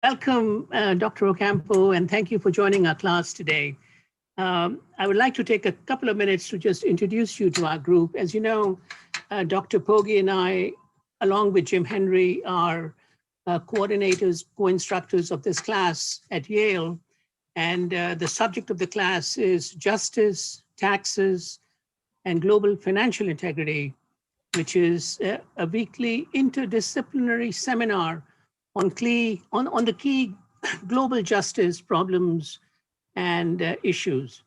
Welcome, Dr. Ocampo, and thank you for joining our class today. I would like to take a couple of minutes to just introduce you to our group. As you know, Dr. Poggi and I, along with Jim Henry, are coordinators, co-instructors of this class at Yale. And the subject of the class is justice, taxes, and global financial integrity, which is a weekly interdisciplinary seminar on the key global justice problems and issues.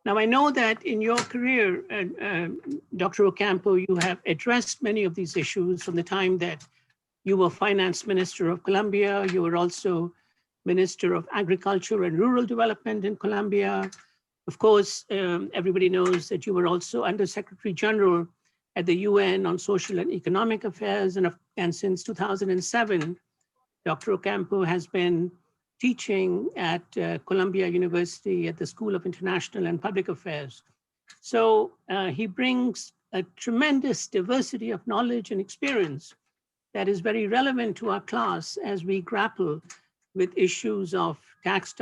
Now, I know that in your career, Dr. Ocampo, you have addressed many of these issues from the time that you were Finance Minister of Colombia. You were also Minister of Agriculture and Rural Development in Colombia. Of course, everybody knows that you were also Under Secretary General at the UN on Social and Economic Affairs. And since 2007, Dr. Ocampo has been teaching at Columbia University at the School of International and Public Affairs. So he brings a tremendous diversity of knowledge and experience that is very relevant to our class as we grapple with issues of tax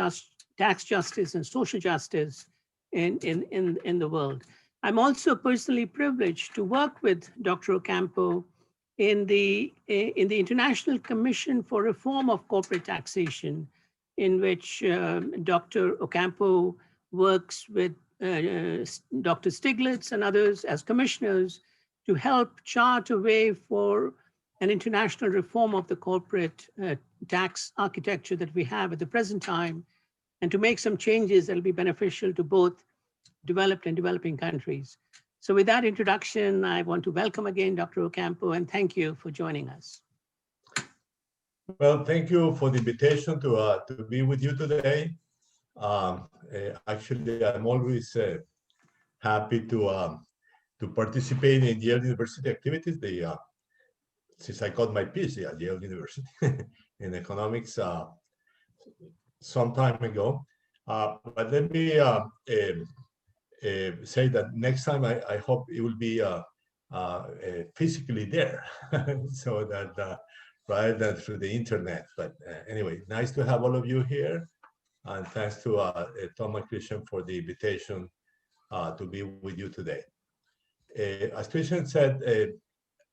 justice and social justice in the world. I'm also personally privileged to work with Dr. Ocampo in the International Commission for Reform of Corporate Taxation, in which Dr. Ocampo works with Dr. Stiglitz and others as commissioners to help chart a way for an international reform of the corporate tax architecture that we have at the present time, and to make some changes that will be beneficial to both developed and developing countries. So with that introduction, I want to welcome again Dr. Ocampo and thank you for joining us. Well, thank you for the invitation to be with you today. Actually, I'm always happy to participate in Yale University activities. Since I got my PhD at Yale University in economics some time ago. But let me say that next time I hope it will be physically there, so that rather than through the internet. But anyway, nice to have all of you here, and thanks to Tom and Krishen for the invitation to be with you today. As Krishen said,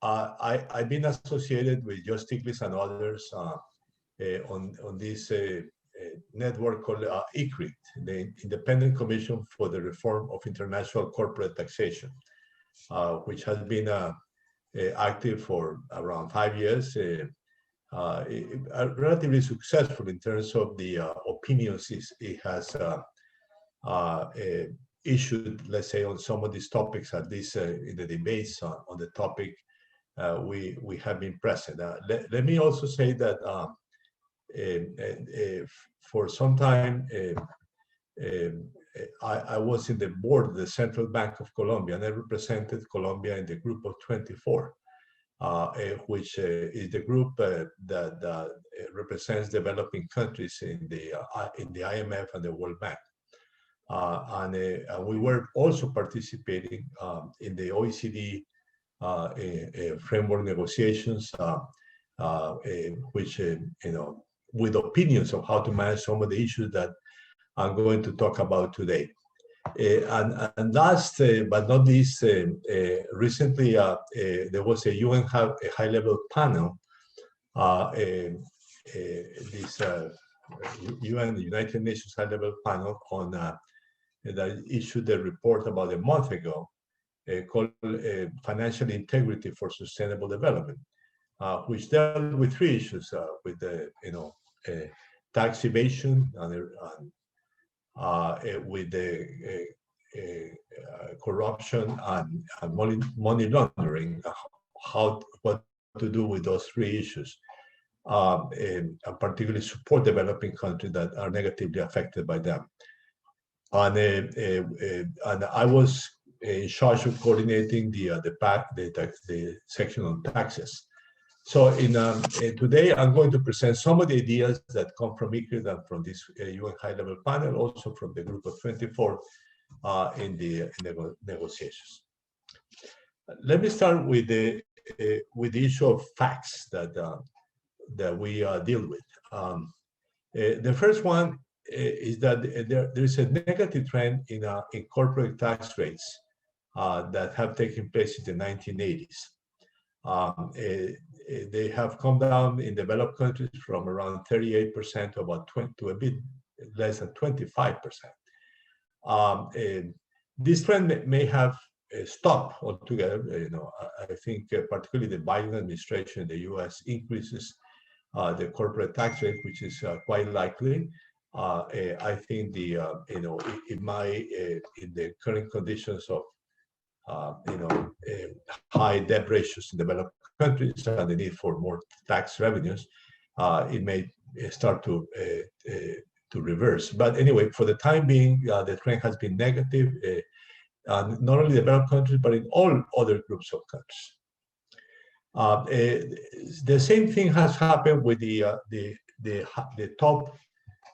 I've been associated with Joe Stiglitz and others on this network called ICRIT, the Independent Commission for the Reform of International Corporate Taxation, which has been active for around 5 years, relatively successful in terms of the opinions it has issued, let's say, on some of these topics, at least in the debates on the topic. We have been present. Let me also say that for some time, I was in the board of the Central Bank of Colombia, and I represented Colombia in the group of 24, which is the group that represents developing countries in the IMF and the World Bank. And we were also participating in the OECD framework negotiations, which with opinions of how to manage some of the issues that I'm going to talk about today. And last but not least, recently there was a UN high-level panel, this UN, the United Nations high-level panel on that issued a report about a month ago called Financial Integrity for Sustainable Development, which dealt with 3 issues, with the tax evasion and with the corruption and money laundering, what to do with those 3 issues, and particularly support developing countries that are negatively affected by them. And I was in charge of coordinating the section on taxes. So today I'm going to present some of the ideas that come from ICRIT and from this UN high-level panel, also from the group of 24 in the negotiations. Let me start with the issue of facts that we deal with. The first one is that there is a negative trend in corporate tax rates that have taken place in the 1980s. They have come down in developed countries from around 38% to about 20 to a bit less than 25%. This trend may have stopped altogether. I think particularly the Biden administration in the U.S. increases the corporate tax rate, which is quite likely. I think it might, in the current conditions of high debt ratios in developed countries and the need for more tax revenues, it may start to reverse. But anyway, for the time being, the trend has been negative, not only developed countries, but in all other groups of countries. The same thing has happened with the top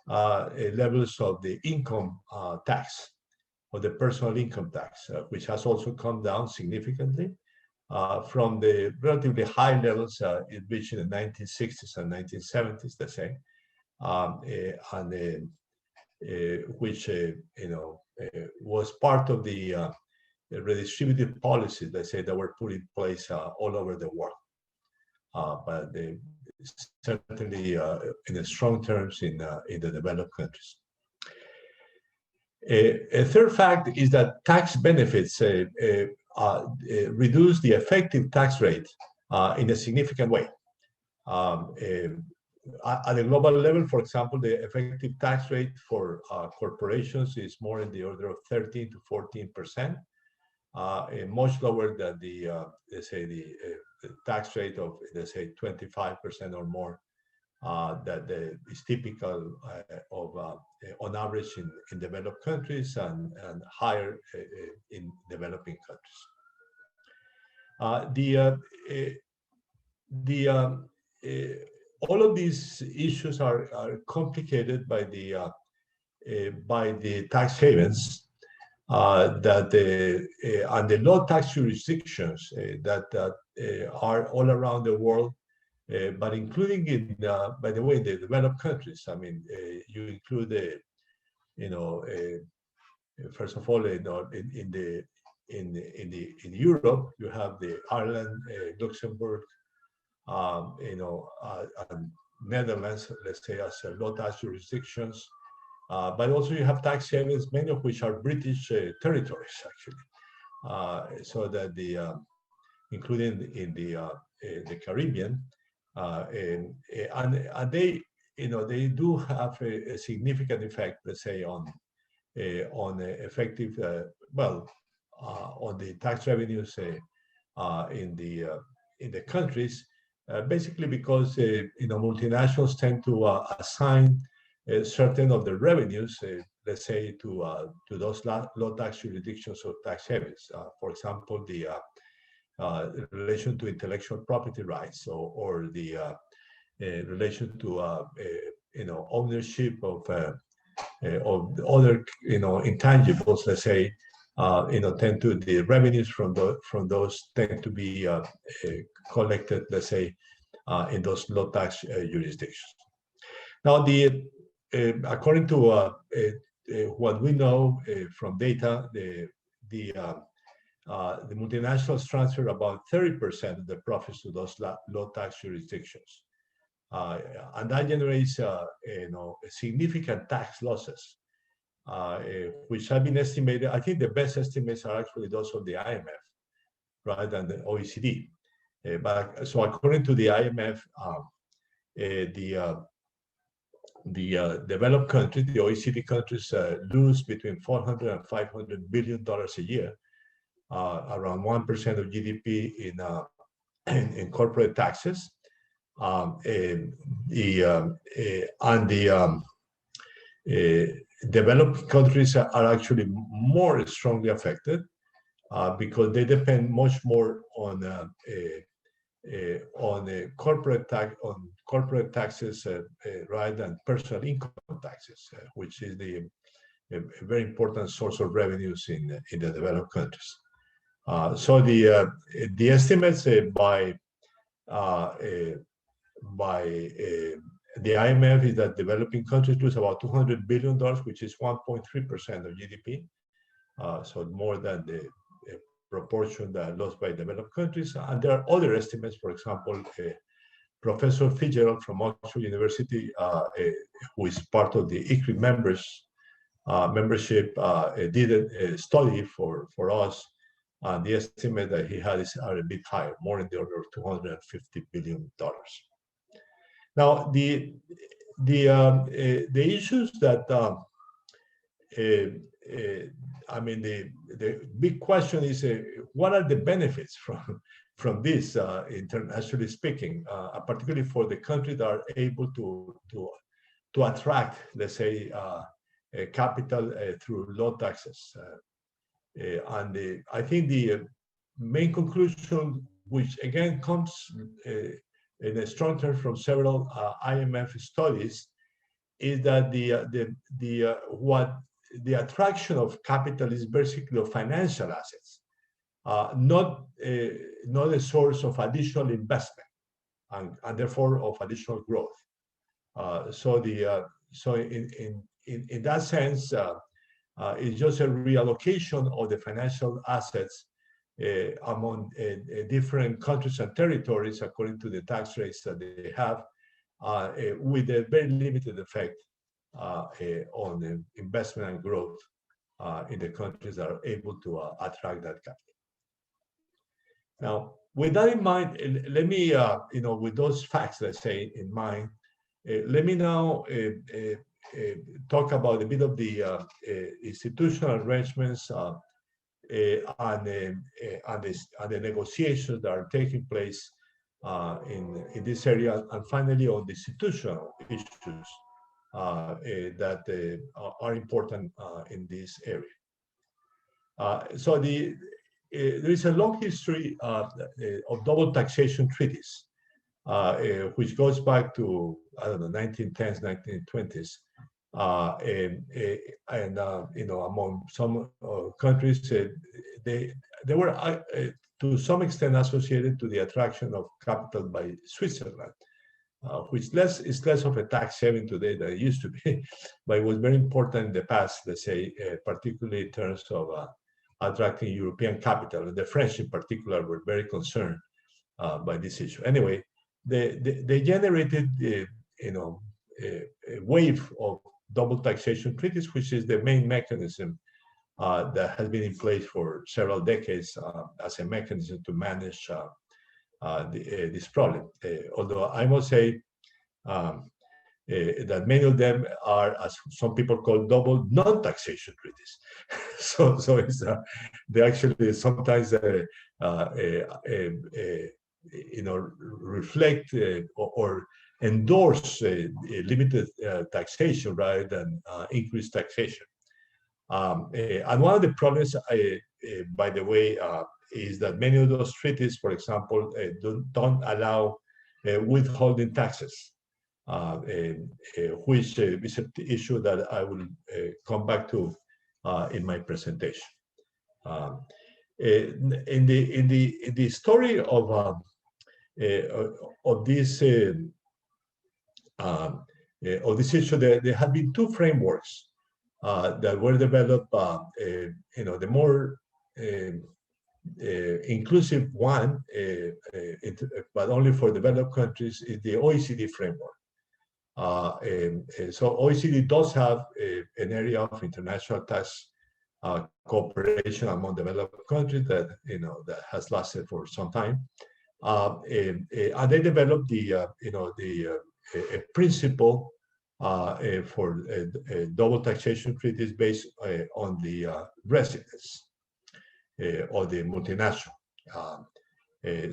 levels of the income tax, or the personal income tax, which has also come down significantly from the relatively high levels it reached in the 1960s and 1970s, let's say, which was part of the redistributive policies, let's say, that were put in place all over the world, but certainly in the strong terms in the developed countries. A third fact is that tax benefits reduce the effective tax rate in a significant way. At a global level, for example, the effective tax rate for corporations is more in the order of 13 to 14%, much lower than the let's say the tax rate of, let's say, 25% or more that is typical on average in developed countries and higher in developing countries. All of these issues are complicated by the tax havens and the low tax jurisdictions that are all around the world, but including in, by the way, in the developed countries. I mean, you include first of all, in Europe, you have the Ireland, Luxembourg, and Netherlands, let's say, as low tax jurisdictions. But also you have tax havens, many of which are British territories, actually. So that including in the Caribbean, and they, they do have a significant effect, let's say, on effective, on the tax revenues in the countries, basically because multinationals tend to assign certain of the revenues, let's say, to those low tax jurisdictions or tax havens. For example, the relation to intellectual property rights, or the relation to ownership of other intangibles, let's say, tend to, the revenues from those tend to be collected, let's say, in those low tax jurisdictions. Now, according to what we know from data, the multinationals transfer about 30% of the profits to those low tax jurisdictions, and that generates significant tax losses, which have been estimated. I think the best estimates are actually those of the IMF, rather than the OECD. But so according to the IMF, the developed countries, the OECD countries, lose between $400 and $500 billion a year, around 1% of GDP in corporate taxes. Developed countries are actually more strongly affected because they depend much more on corporate taxes rather than personal income taxes, which is a very important source of revenues in the developed countries. So the estimates by the IMF is that developing countries lose about $200 billion, which is 1.3% of GDP. So more than the proportion that lost by developed countries. And there are other estimates. For example, Professor Fitzgerald from Oxford University, who is part of the ICRI membership, did a study for us. The estimate that he had are a bit higher, more in the order of $250 billion. Now, the issues that I mean, the big question is, what are the benefits from this, internationally speaking, particularly for the countries that are able to attract, let's say, capital through low taxes. And I think the main conclusion, which again comes in a strong term from several IMF studies, is that the attraction of capital is basically of financial assets, not a source of additional investment, and therefore of additional growth. So in that sense, it's just a reallocation of the financial assets among different countries and territories according to the tax rates that they have, with a very limited effect on the investment and growth in the countries that are able to attract that capital. Now, with that in mind, let me, with those facts, let's say, in mind, let me now talk about a bit of the institutional arrangements and the negotiations that are taking place in this area, and finally on the institutional issues that are important in this area. So there is a long history of double taxation treaties, which goes back to, I don't know, 1910s, 1920s. Among some countries, they were to some extent associated to the attraction of capital by Switzerland, which is less of a tax haven today than it used to be, but it was very important in the past, let's say, particularly in terms of attracting European capital. And the French in particular were very concerned by this issue. Anyway, they generated a wave of double taxation treaties, which is the main mechanism that has been in place for several decades as a mechanism to manage this problem. Although I must say that many of them are, as some people call, double non-taxation treaties. so it's they actually sometimes reflect or endorse limited taxation rather than increased taxation. And one of the problems, by the way, is that many of those treaties, for example, don't allow withholding taxes, which is an issue that I will come back to in my presentation. In the story of this issue, there have been two frameworks that were developed. The more inclusive one, but only for developed countries, is the OECD framework. So OECD does have an area of international tax cooperation among developed countries that that has lasted for some time, and they developed a principle for double taxation treaties based on the residence or the multinational,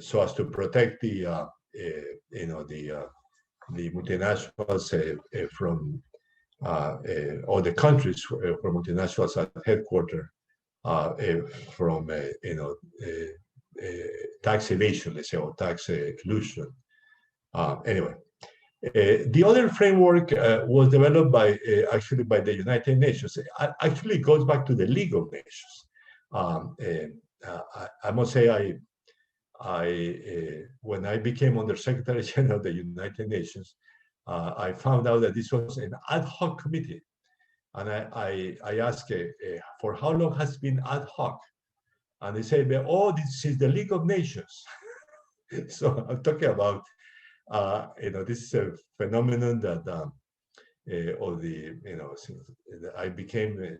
so as to protect the multinationals from or the countries where multinationals are headquartered from tax evasion, let's say, or tax illusion. Anyway, the other framework was developed actually by the United Nations. Actually, it goes back to the League of Nations. I must say, when I became Under Secretary General of the United Nations, I found out that this was an ad hoc committee. And I asked, for how long has it been ad hoc? And they say, oh, this is the League of Nations. So I'm talking about, this is a phenomenon that, I became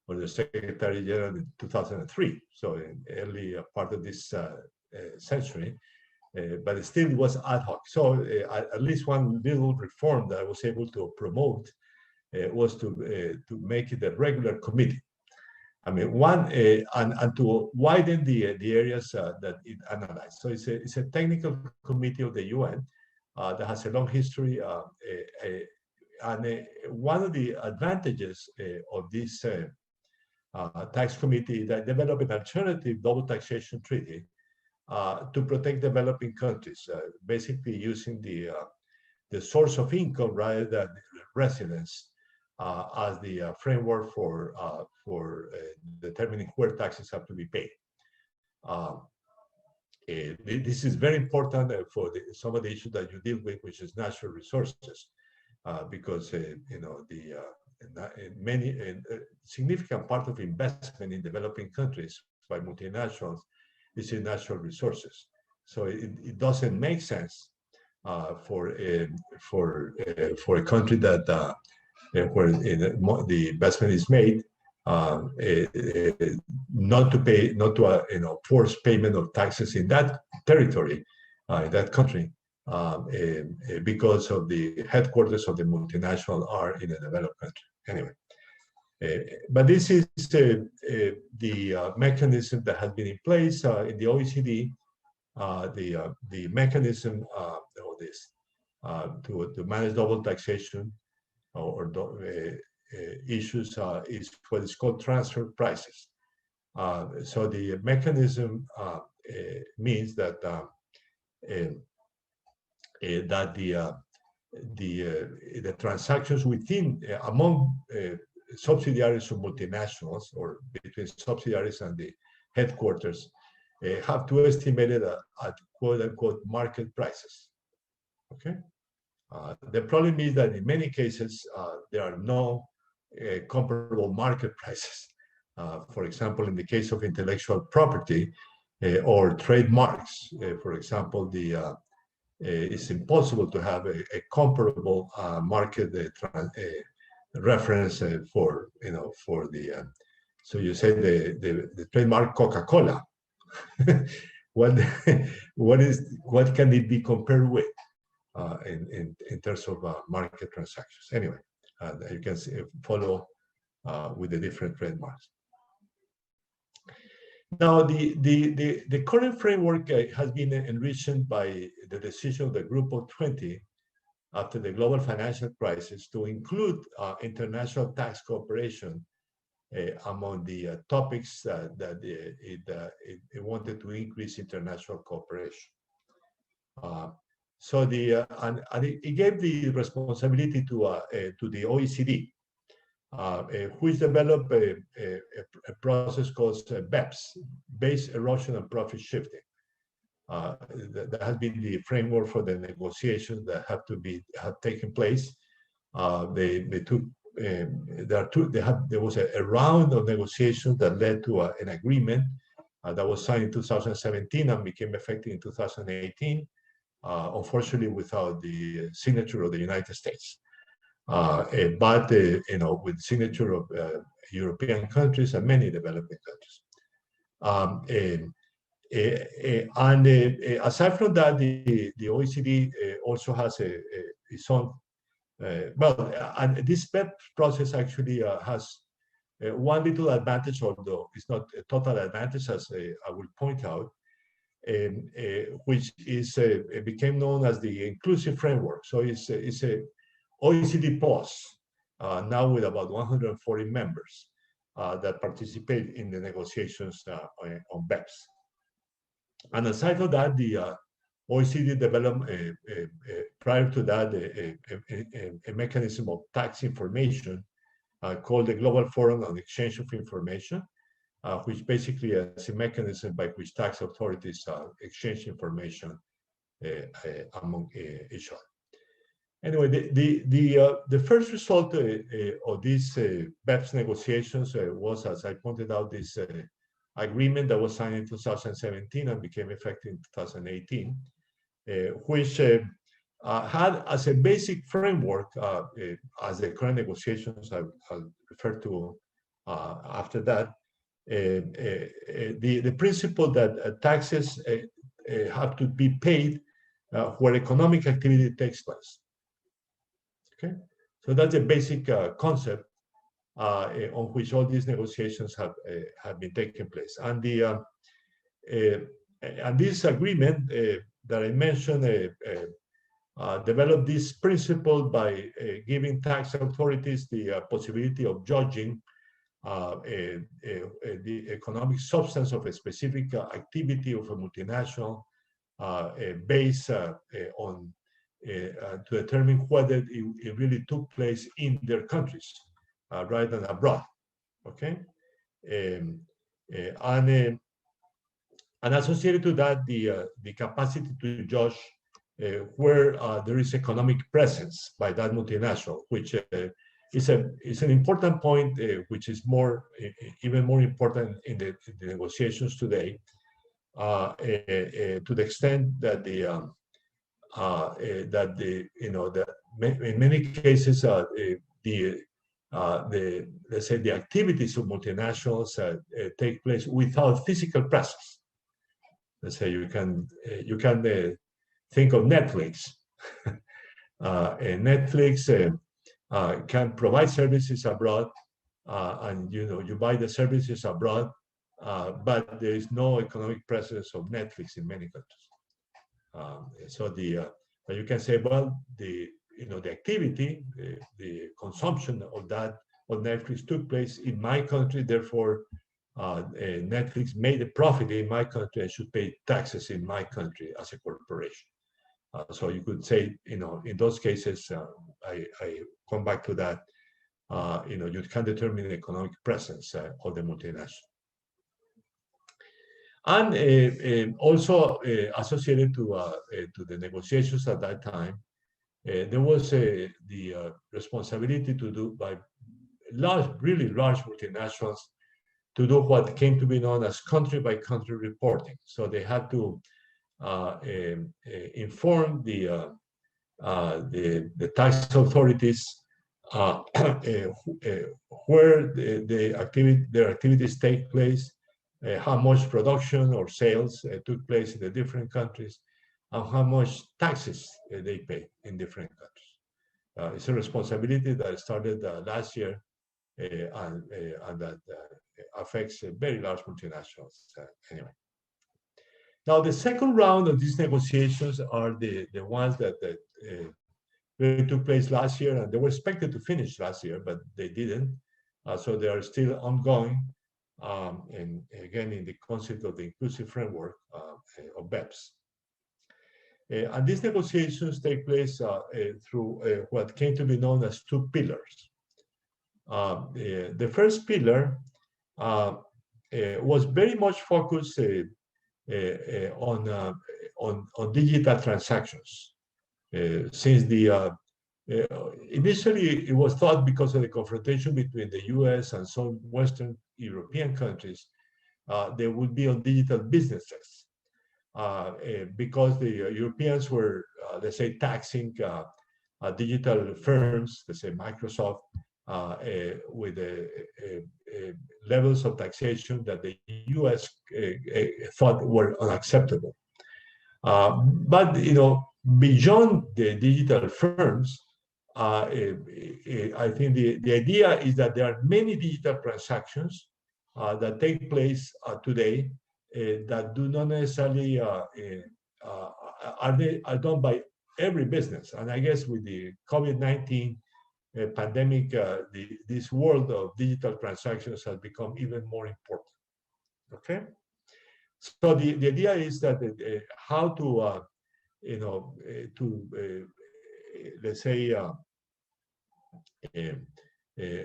the Secretary General in 2003, so in early part of this century, but still it was ad hoc. So at least one little reform that I was able to promote was to make it a regular committee. I mean, and to widen the areas that it analyzed. So it's a technical committee of the UN that has a long history. And one of the advantages of this tax committee that developed an alternative double taxation treaty to protect developing countries, basically using the source of income rather than residence as the framework for determining where taxes have to be paid. This is very important for some of the issues that you deal with, which is natural resources, because many significant part of investment in developing countries by multinationals is in natural resources. So it doesn't make sense for a country that where the investment is made, not to force payment of taxes in that territory, in that country, because of the headquarters of the multinational are in a developed country. Anyway, but this is the mechanism that has been in place in the OECD. The mechanism of this to manage double taxation or issues is what is called transfer prices. So the mechanism means that the transactions within among subsidiaries of multinationals or between subsidiaries and the headquarters have to estimate it at quote unquote market prices. Okay. The problem is that in many cases there are no comparable market prices. For example, in the case of intellectual property or trademarks, for example, it's impossible to have a comparable market reference for the. So you say the trademark Coca-Cola. what can it be compared with in terms of market transactions? Anyway, you can follow with the different trademarks. Now, the current framework has been enriched by the decision of the Group of 20 after the global financial crisis to include international tax cooperation among the topics that it wanted to increase international cooperation. So it gave the responsibility to the OECD, which developed a process called BEPS, Base Erosion and Profit Shifting. That has been the framework for the negotiations that have taken place. There was a round of negotiations that led to an agreement that was signed in 2017 and became effective in 2018. Unfortunately, without the signature of the United States, but with signature of European countries and many developing countries. And aside from that, the OECD also has its own. And this PEP process actually has one little advantage, although it's not a total advantage, as I will point out. Which is became known as the inclusive framework. So it's a OECD Plus, now with about 140 members that participate in the negotiations on BEPS. And aside of that, the OECD developed prior to that a mechanism of tax information called the Global Forum on Exchange of Information, which basically is a mechanism by which tax authorities exchange information among each other. Anyway, the first result of these BEPS negotiations was, as I pointed out, this agreement that was signed in 2017 and became effective in 2018, which had as a basic framework, as the current negotiations I'll refer to after that, the principle that taxes have to be paid where economic activity takes place. Okay, so that's a basic concept on which all these negotiations have been taking place, and this agreement that I mentioned developed this principle by giving tax authorities the possibility of judging the economic substance of a specific activity of a multinational based on to determine whether it really took place in their countries rather than abroad. Okay, and associated to that, the capacity to judge where there is economic presence by that multinational, which is an important point, which is even more important in the negotiations today, to the extent that in many cases let's say the activities of multinationals take place without physical presence. Let's say you can think of Netflix. Netflix can provide services abroad, and you buy the services abroad, but there is no economic presence of Netflix in many countries. But you can say, well, the activity, the consumption of Netflix took place in my country, therefore Netflix made a profit in my country and should pay taxes in my country as a corporation. So you could say, in those cases, I come back to that. You can determine the economic presence of the multinational. And also associated to the negotiations at that time, there was the responsibility to do by really large multinationals to do what came to be known as country-by-country reporting. So they had to inform the tax authorities where their activities take place, how much production or sales took place in the different countries, and how much taxes they pay in different countries. It's a responsibility that started last year and that affects very large multinationals anyway. Now, the second round of these negotiations are the ones that really took place last year, and they were expected to finish last year, but they didn't. So they are still ongoing, and again, in the concept of the inclusive framework of BEPS. And these negotiations take place through what came to be known as two pillars. The first pillar was very much focused on digital transactions. Since initially it was thought, because of the confrontation between the US and some Western European countries, there would be on digital businesses, because the Europeans were, let's say, taxing digital firms, let's say Microsoft, with levels of taxation that the US thought were unacceptable. But beyond the digital firms, I think the idea is that there are many digital transactions that take place today that do not necessarily are done by every business. And I guess with the COVID-19 pandemic, this world of digital transactions has become even more important. Okay, so the idea is that how to let's say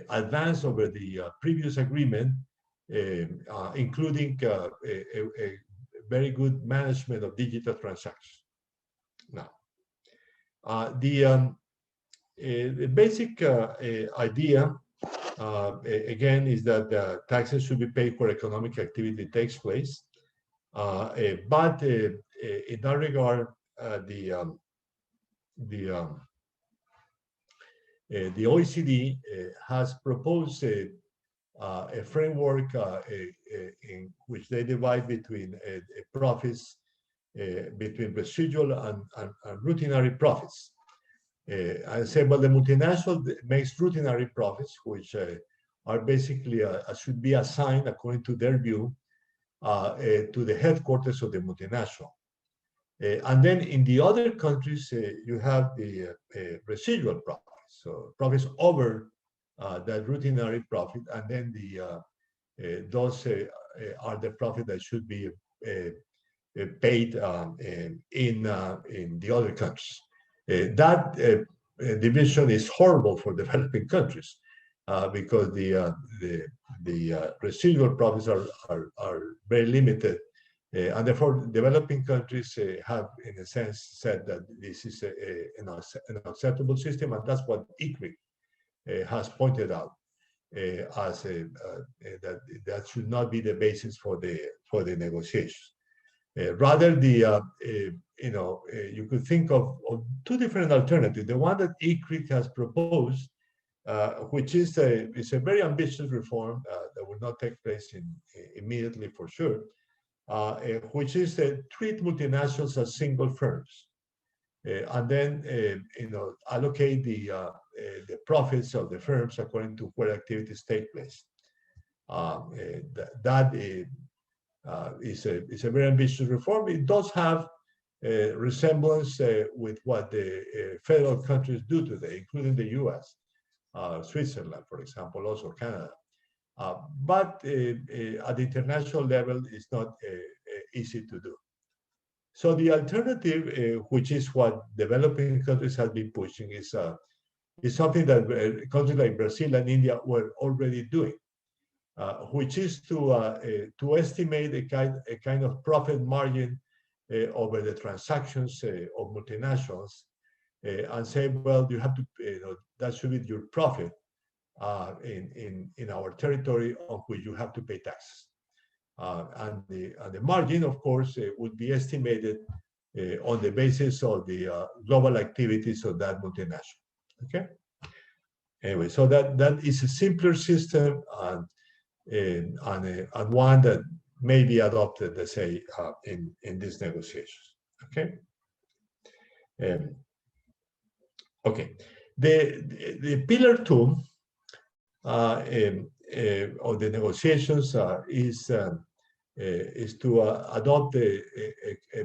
advance over the previous agreement, including a very good management of digital transactions. Now, The basic idea, again, is that taxes should be paid where economic activity takes place. But in that regard, the OECD has proposed a framework in which they divide between profits, between residual and routinary profits. I say, well, the multinational makes routinary profits, which are basically should be assigned according to their view to the headquarters of the multinational. And then in the other countries, you have the residual profits, so profits over that routinary profit, and then those are the profit that should be paid in the other countries. That division is horrible for developing countries because the residual profits are very limited, and therefore developing countries have, in a sense, said that this is an acceptable system, and that's what ICRIC has pointed out as that should not be the basis for the negotiations. Rather, you could think of two different alternatives. The one that ICRIC has proposed, which is a very ambitious reform that will not take place immediately for sure, which is to treat multinationals as single firms, and then allocate the profits of the firms according to where activities take place. That is a very ambitious reform. It does have a resemblance with what the federal countries do today, including the US, Switzerland, for example, also Canada. But at the international level, it's not easy to do. So the alternative, which is what developing countries have been pushing, is something that countries like Brazil and India were already doing, which is to estimate a kind of profit margin over the transactions of multinationals, and say, well, you have to, that should be your profit in our territory on which you have to pay taxes. And the margin, of course, would be estimated on the basis of the global activities of that multinational. Okay. Anyway, so that is a simpler system and one that may be adopted, let's say, in these negotiations. Okay. Okay. The pillar 2 of the negotiations is to adopt a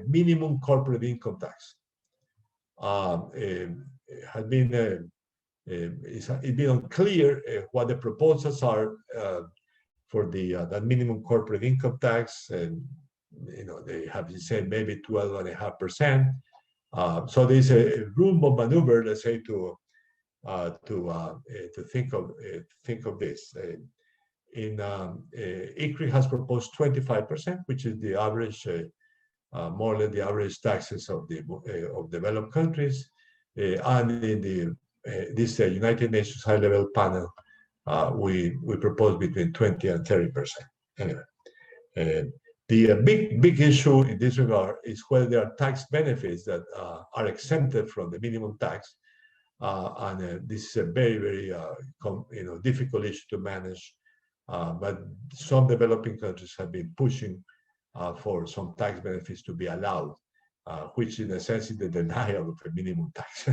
minimum corporate income tax. It's been unclear what the proposals are for that minimum corporate income tax, and they have said maybe 12.5%. So there's a room of maneuver, let's say, to think of this. ICRIC has proposed 25%, which is the average, more or less the average taxes of developed countries, and in this United Nations high-level panel, we propose between 20 and 30%. Anyway, the big issue in this regard is whether there are tax benefits that are exempted from the minimum tax, and this is a very, very difficult issue to manage. But some developing countries have been pushing for some tax benefits to be allowed, which in a sense is the denial of a minimum tax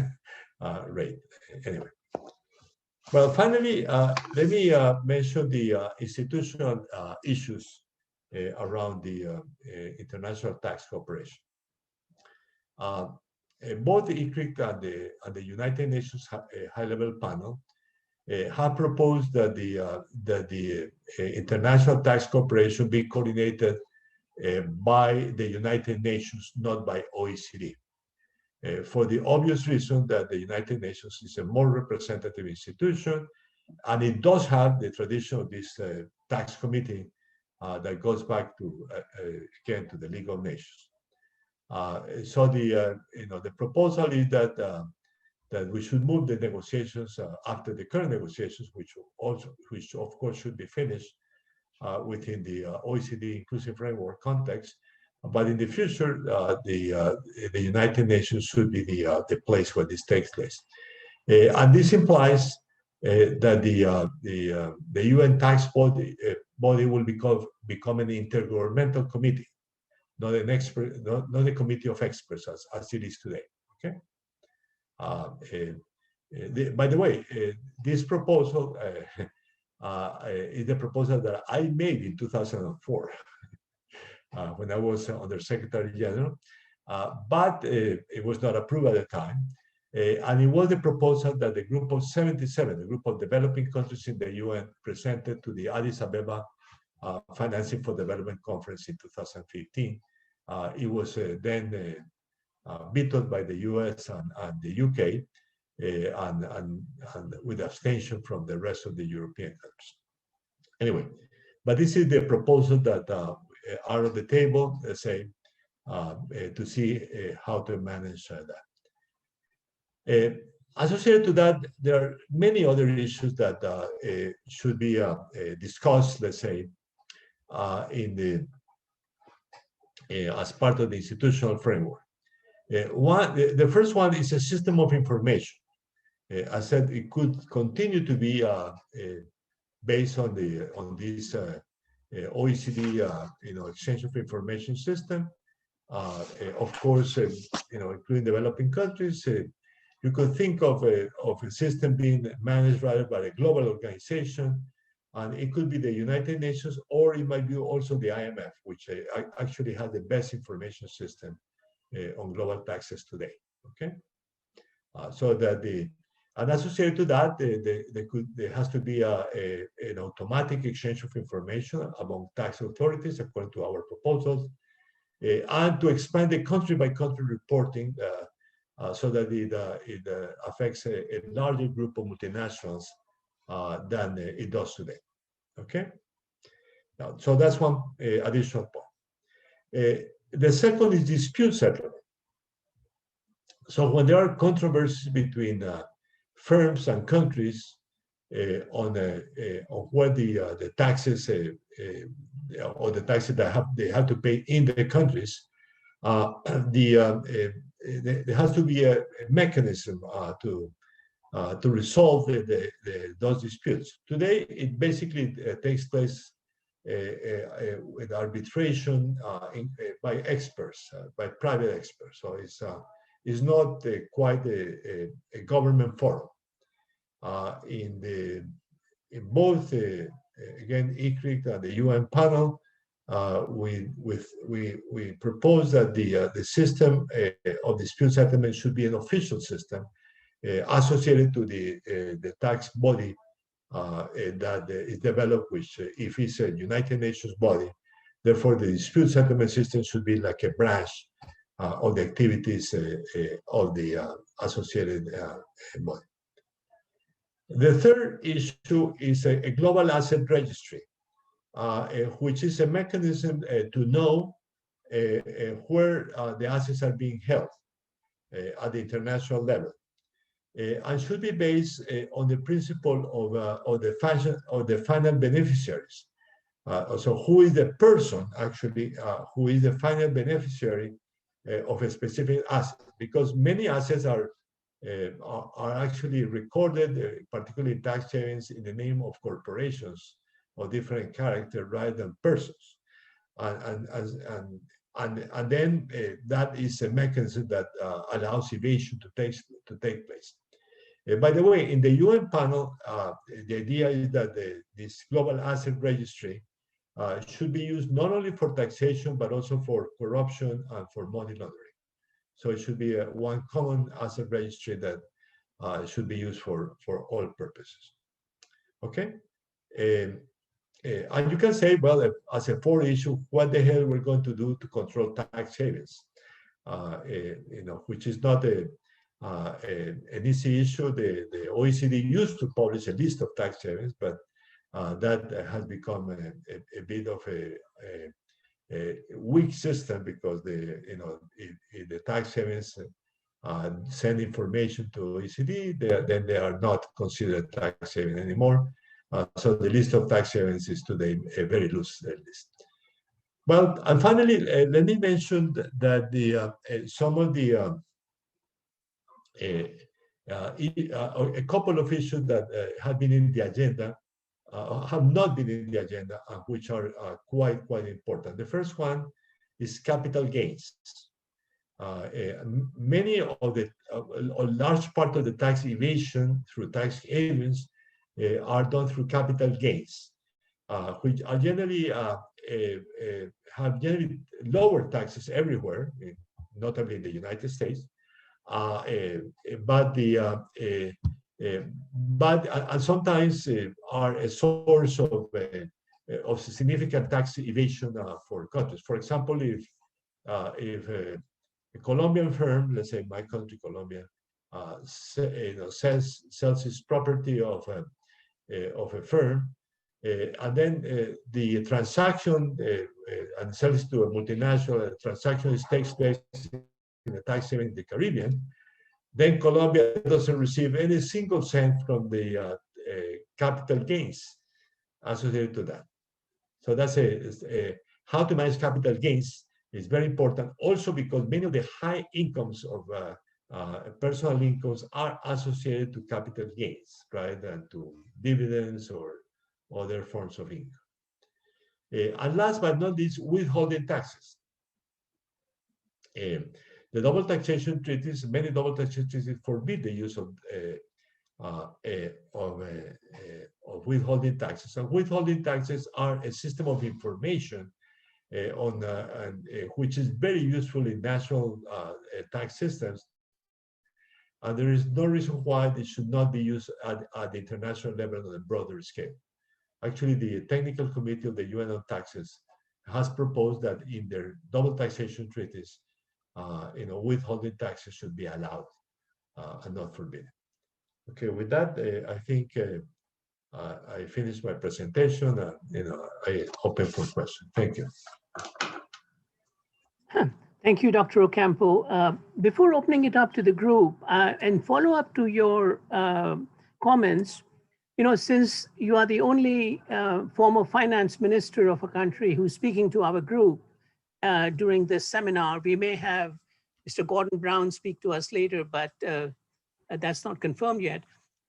rate. Anyway, well, finally, let me mention the institutional issues around the international tax cooperation. Both the ICRIC and the United Nations high-level panel have proposed that the international tax cooperation be coordinated by the United Nations, not by OECD, for the obvious reason that the United Nations is a more representative institution, and it does have the tradition of this tax committee that goes back to, again, to the League of Nations. So the proposal is that that we should move the negotiations after the current negotiations, which of course should be finished within the OECD inclusive framework context. But in the future, the United Nations should be the place where this takes place. And this implies that the UN tax body will become an intergovernmental committee, not an expert, not a committee of experts as it is today. Okay. By the way, this proposal is the proposal that I made in 2004 when I was Undersecretary General, but it was not approved at the time. And it was the proposal that the group of 77, the group of developing countries in the UN, presented to the Addis Ababa Financing for Development Conference in 2015. It was then vetoed by the US and the UK, and with abstention from the rest of the European countries. Anyway, but this is the proposal that are on the table, let's say, to see how to manage that. Associated to that, there are many other issues that should be discussed, let's say, as part of the institutional framework. The first one is a system of information. I said it could continue to be based on this OECD, exchange of information system. Of course, including developing countries. You could think of a system being managed rather by a global organization, and it could be the United Nations, or it might be also the IMF, which actually has the best information system on global taxes today. Okay, so that and associated to that, there has to be an automatic exchange of information among tax authorities according to our proposals, and to expand the country-by-country reporting. So that it affects a larger group of multinationals than it does today. Okay? Now, so that's one additional point. The second is dispute settlement. So when there are controversies between firms and countries on where the taxes or the taxes that they have to pay in the countries, there has to be a mechanism to resolve those disputes. Today, it basically takes place with arbitration by experts, by private experts. So it's not quite a government forum. In both, again, ICRIC and the UN panel, we propose that the system of dispute settlement should be an official system associated to the tax body that is developed, which if it's a United Nations body, therefore the dispute settlement system should be like a branch of the activities of the associated body. The third issue is a global asset registry, which is a mechanism to know where the assets are being held at the international level, and should be based on the principle of the final beneficiaries. So who is the person actually who is the final beneficiary of a specific asset? Because many assets are actually recorded, particularly in tax havens, in the name of corporations of different character rather than persons, and then that is a mechanism that allows evasion to take place. By the way, in the UN panel, the idea is that this global asset registry should be used not only for taxation but also for corruption and for money laundering. So it should be one common asset registry that should be used for all purposes. Okay. And you can say, well, as a fourth issue, what the hell we're going to do to control tax havens, which is not an easy issue. The OECD used to publish a list of tax havens, but that has become a bit of a weak system because the tax havens send information to OECD, then they are not considered tax haven anymore. So the list of tax havens is today a very loose list. Well, and finally, let me mention that some of the a couple of issues that have been in the agenda have not been in the agenda, which are quite important. The first one is capital gains. Many of the, a large part of the tax evasion through tax havens are done through capital gains, which are generally have generally lower taxes everywhere, notably in the United States. And sometimes are a source of significant tax evasion for countries. For example, if a Colombian firm, let's say my country, Colombia, sells its property of a firm, and then the transaction and sells to a multinational, transaction takes place in a tax haven in the Caribbean, then Colombia doesn't receive any single cent from the capital gains associated to that. So that's how to manage capital gains is very important. Also because many of the high incomes of personal incomes are associated to capital gains, right, and to dividends or other forms of income. And last but not least, withholding taxes. The double taxation treaties, many double taxation treaties forbid the use of withholding taxes. And withholding taxes are a system of information which is very useful in national tax systems. And there is no reason why they should not be used at the international level on a broader scale. Actually, the Technical Committee of the UN on Taxes has proposed that in their double taxation treaties, withholding taxes should be allowed and not forbidden. Okay, with that, I think I finished my presentation. I open for questions. Thank you. Thank you, Dr. Ocampo. Before opening it up to the group and follow up to your comments, since you are the only former finance minister of a country who's speaking to our group during this seminar, we may have Mr. Gordon Brown speak to us later, but that's not confirmed yet.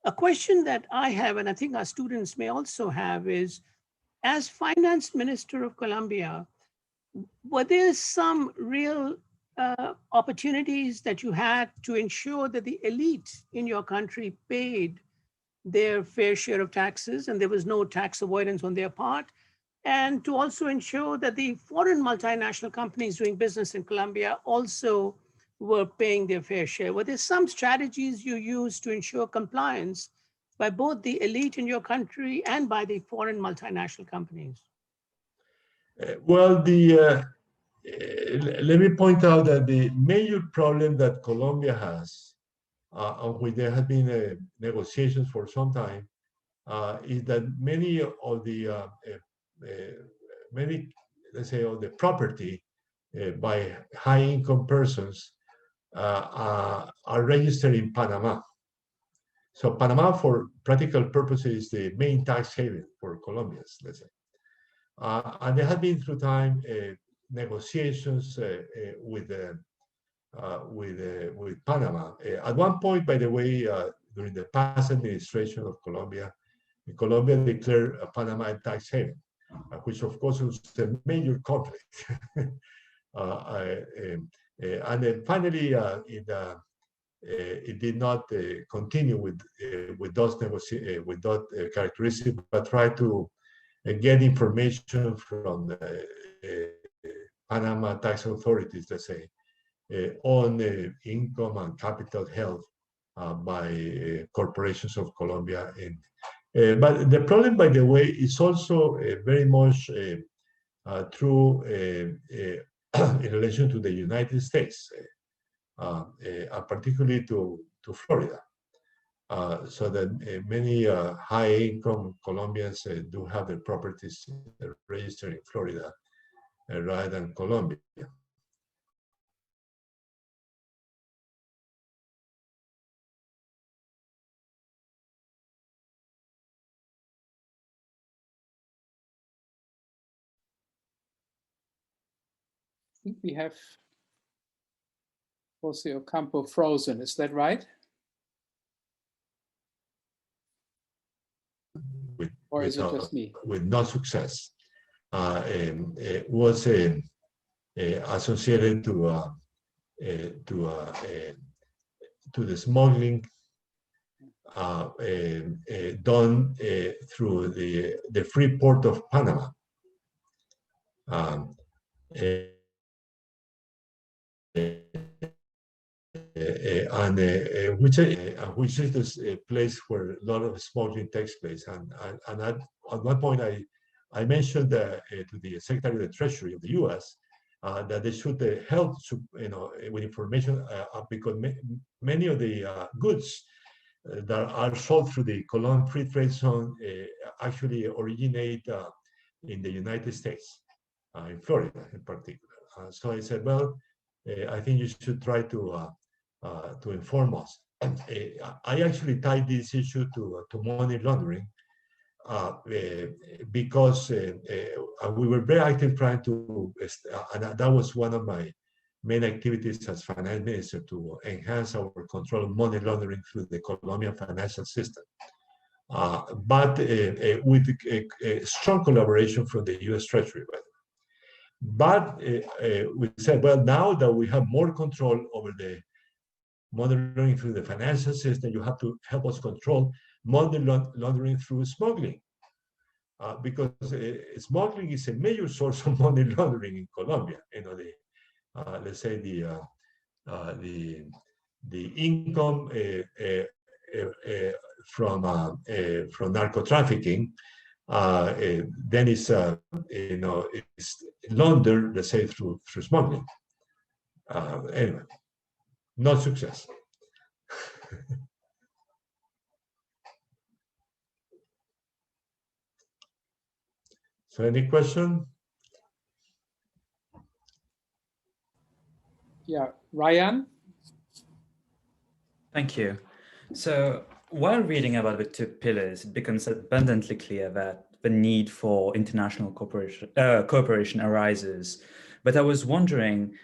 A question that I have, and I think our students may also have, is as finance minister of Colombia, were there some real opportunities that you had to ensure that the elite in your country paid their fair share of taxes and there was no tax avoidance on their part, and to also ensure that the foreign multinational companies doing business in Colombia also were paying their fair share? Were there some strategies you used to ensure compliance by both the elite in your country and by the foreign multinational companies? Well, let me point out that the major problem that Colombia has, on which there have been negotiations for some time, is that many of the let's say, of the property by high-income persons are registered in Panama. So Panama, for practical purposes, is the main tax haven for Colombians, let's say. And there have been through time negotiations with Panama. At one point, by the way, during the past administration of Colombia declared Panama a tax haven, which of course was a major conflict. And then finally, it did not continue with those characteristics, but tried to get information from the Panama tax authorities, let's say, on income and capital held by corporations of Colombia. But the problem, by the way, is also very much true in relation to the United States, particularly to Florida. So that many high-income Colombians do have their properties registered in Florida rather than Colombia. think we have José Ocampo frozen. Is that right? Or is it just me? With no success. It was associated to the smuggling done through the free port of Panama. Which is this place where a lot of smuggling takes place. And at one point, I mentioned to the Secretary of the Treasury of the U.S. That they should help, with information because many of the goods that are sold through the Colombian Free Trade Zone actually originate in the United States, in Florida in particular. So I said, well, I think you should try to inform us. I actually tied this issue to money laundering because we were very active trying to, and that was one of my main activities as finance minister, to enhance our control of money laundering through the Colombian financial system. But with a strong collaboration from the U.S. Treasury, by the way. But we said, well, now that we have more control over the money laundering through the financial system, you have to help us control money laundering through smuggling. Because smuggling is a major source of money laundering in Colombia. Let's say the income from narco trafficking, then it's it's laundered, let's say, through smuggling. Anyway, no success. So, any question? Yeah, Ryan? Thank you. So while reading about the two pillars, it becomes abundantly clear that the need for international cooperation arises. But I was wondering,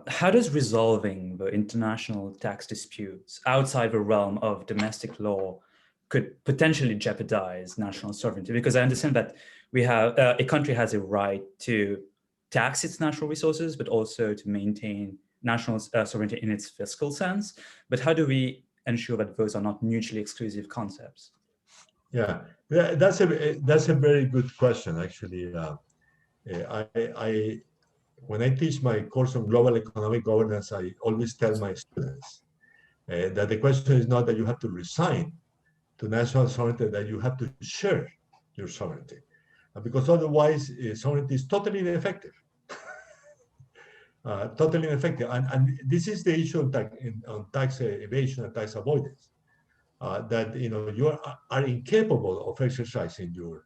how does resolving the international tax disputes outside the realm of domestic law could potentially jeopardize national sovereignty? Because I understand that we have a country has a right to tax its natural resources, but also to maintain national sovereignty in its fiscal sense. But how do we ensure that those are not mutually exclusive concepts? Yeah, that's a very good question, actually. When I teach my course on global economic governance, I always tell my students that the question is not that you have to resign to national sovereignty, that you have to share your sovereignty, because otherwise sovereignty is totally ineffective. Totally ineffective, and this is the issue on tax evasion and tax avoidance. That you are incapable of exercising your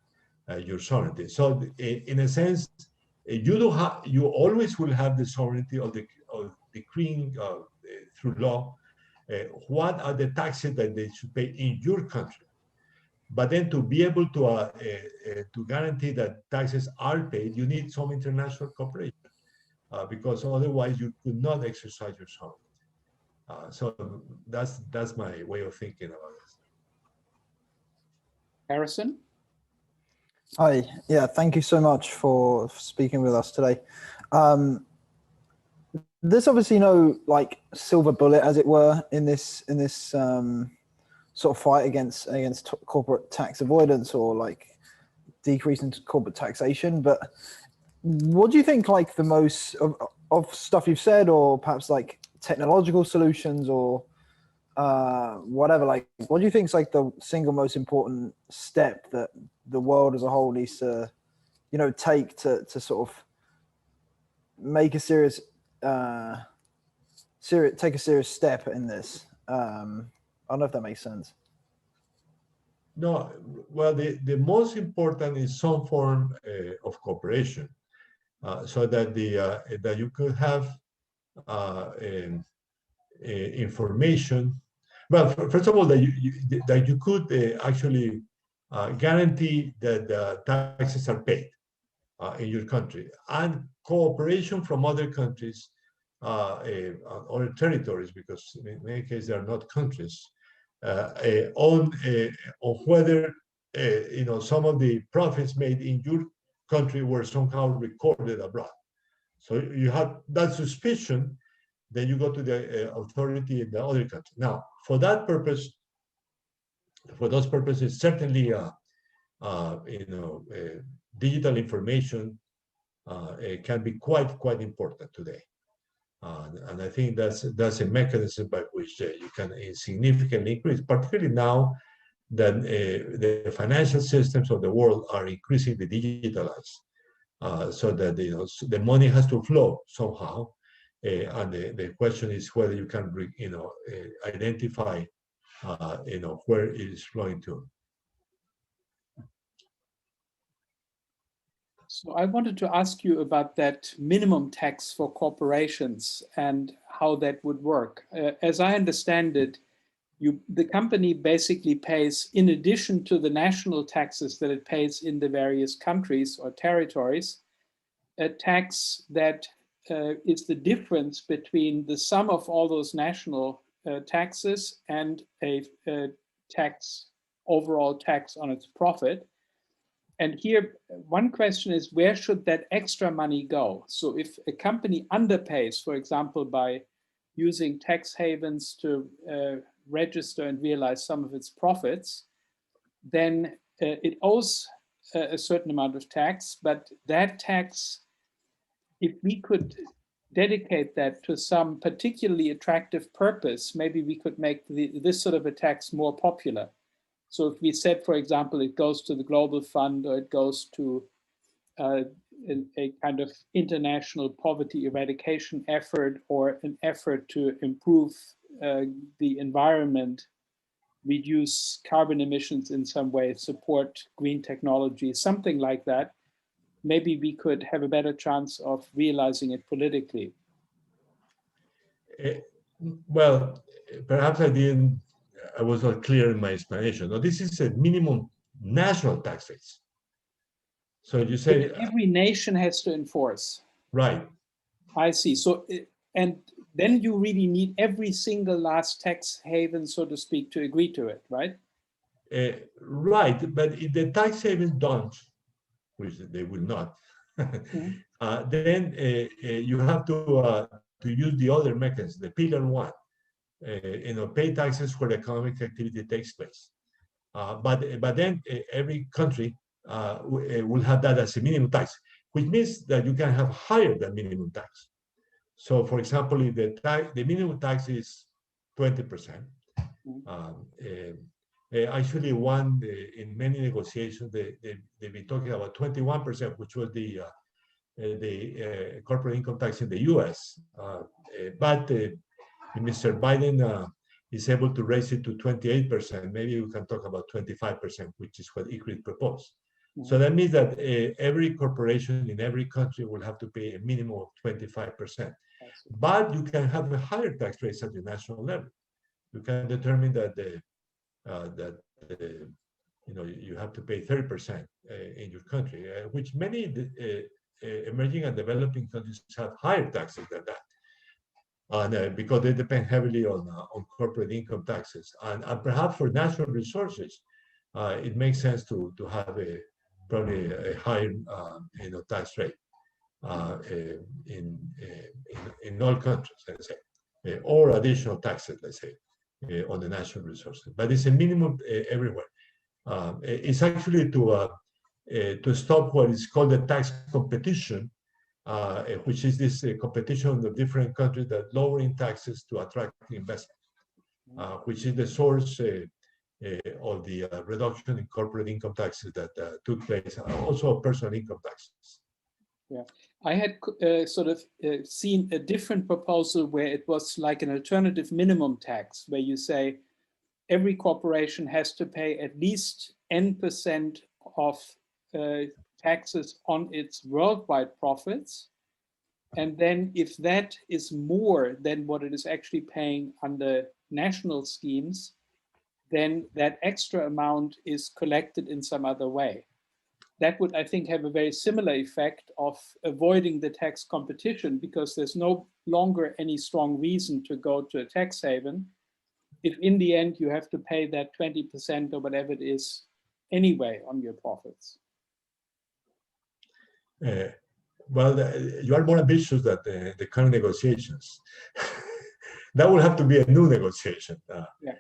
sovereignty. So in a sense, you always will have the sovereignty of decreeing through law what are the taxes that they should pay in your country. But then to be able to guarantee that taxes are paid, you need some international cooperation, because otherwise you could not exercise your sovereignty. So that's my way of thinking about this. Harrison? Hi, yeah, thank you so much for speaking with us today. There's obviously no silver bullet, as it were, in this sort of fight against corporate tax avoidance or decreasing corporate taxation. But what do you think the most of stuff you've said, or perhaps technological solutions or whatever, what do you think is the single most important step that the world as a whole needs to take to sort of make a serious take a serious step in this? I don't know if that makes sense. No, well, the most important is some form of cooperation, so that that you could have information. Well, first of all, that you could actually guarantee that the taxes are paid in your country, and cooperation from other countries, other territories, because in many cases they are not countries, on whether some of the profits made in your country were somehow recorded abroad. So you have that suspicion, then you go to the authority in the other country. Now, for that purpose, for those purposes, certainly, digital information can be quite important today. And I think that's a mechanism by which you can significantly increase, particularly now that the financial systems of the world are increasingly digitalized, so that the money has to flow somehow, and the question is whether you can identify where it is flowing to. So I wanted to ask you about that minimum tax for corporations and how that would work. As I understand it, the company basically pays, in addition to the national taxes that it pays in the various countries or territories, a tax that is the difference between the sum of all those national taxes and a overall tax on its profit. And here, one question is, where should that extra money go? So if a company underpays, for example, by using tax havens to register and realize some of its profits, then it owes a certain amount of tax, but that tax, if we could dedicate that to some particularly attractive purpose, maybe we could make this sort of a tax more popular. So if we said, for example, it goes to the Global Fund, or it goes to a kind of international poverty eradication effort, or an effort to improve the environment, reduce carbon emissions in some way, support green technology, something like that, maybe we could have a better chance of realizing it politically. Well, perhaps I was not clear in my explanation. No, this is a minimum national tax rate. So you say every nation has to enforce. Right. I see. So, and then you really need every single last tax haven, so to speak, to agree to it, right? Right, but if the tax havens don't, which they will not, then you have to use the other mechanism, the pillar one. Pay taxes where economic activity takes place. But then every country will have that as a minimum tax, which means that you can have higher than minimum tax. So, for example, if the minimum tax is 20%, actually, in many negotiations, they've been talking about 21%, which was the corporate income tax in the U.S. But Mr. Biden is able to raise it to 28%. Maybe we can talk about 25%, which is what ICRIT proposed. So that means that every corporation in every country will have to pay a minimum of 25%. But you can have a higher tax rate at the national level. You can determine that you have to pay 30% in your country, which many emerging and developing countries have higher taxes than that. And because they depend heavily on corporate income taxes, and perhaps for natural resources, it makes sense to have probably a higher tax rate in all countries, let's say, or additional taxes, let's say, on the natural resources. But it's a minimum everywhere. It's actually to stop what is called the tax competition, which is this competition of different countries that lowering taxes to attract investment, which is the source of the reduction in corporate income taxes that took place, also personal income taxes. Yeah, I had sort of seen a different proposal where it was like an alternative minimum tax, where you say every corporation has to pay at least N% of taxes on its worldwide profits. And then if that is more than what it is actually paying under national schemes, then that extra amount is collected in some other way. that would, I think, have a very similar effect of avoiding the tax competition, because there's no longer any strong reason to go to a tax haven if in the end you have to pay that 20% or whatever it is anyway on your profits. Well, you are more ambitious than the current negotiations. That will have to be a new negotiation. Yeah.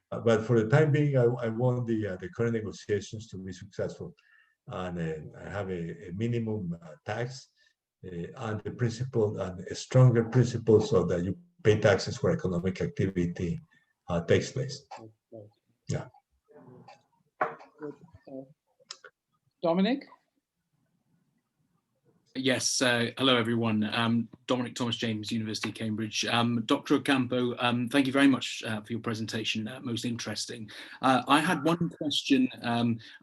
But for the time being, I want the current negotiations to be successful, and I have a minimum tax and the principle and a stronger principle so that you pay taxes where economic activity takes place. Yeah. Dominic? Yes, hello everyone. Dominic Thomas James, University of Cambridge. Dr. Ocampo, thank you very much for your presentation, most interesting. I had one question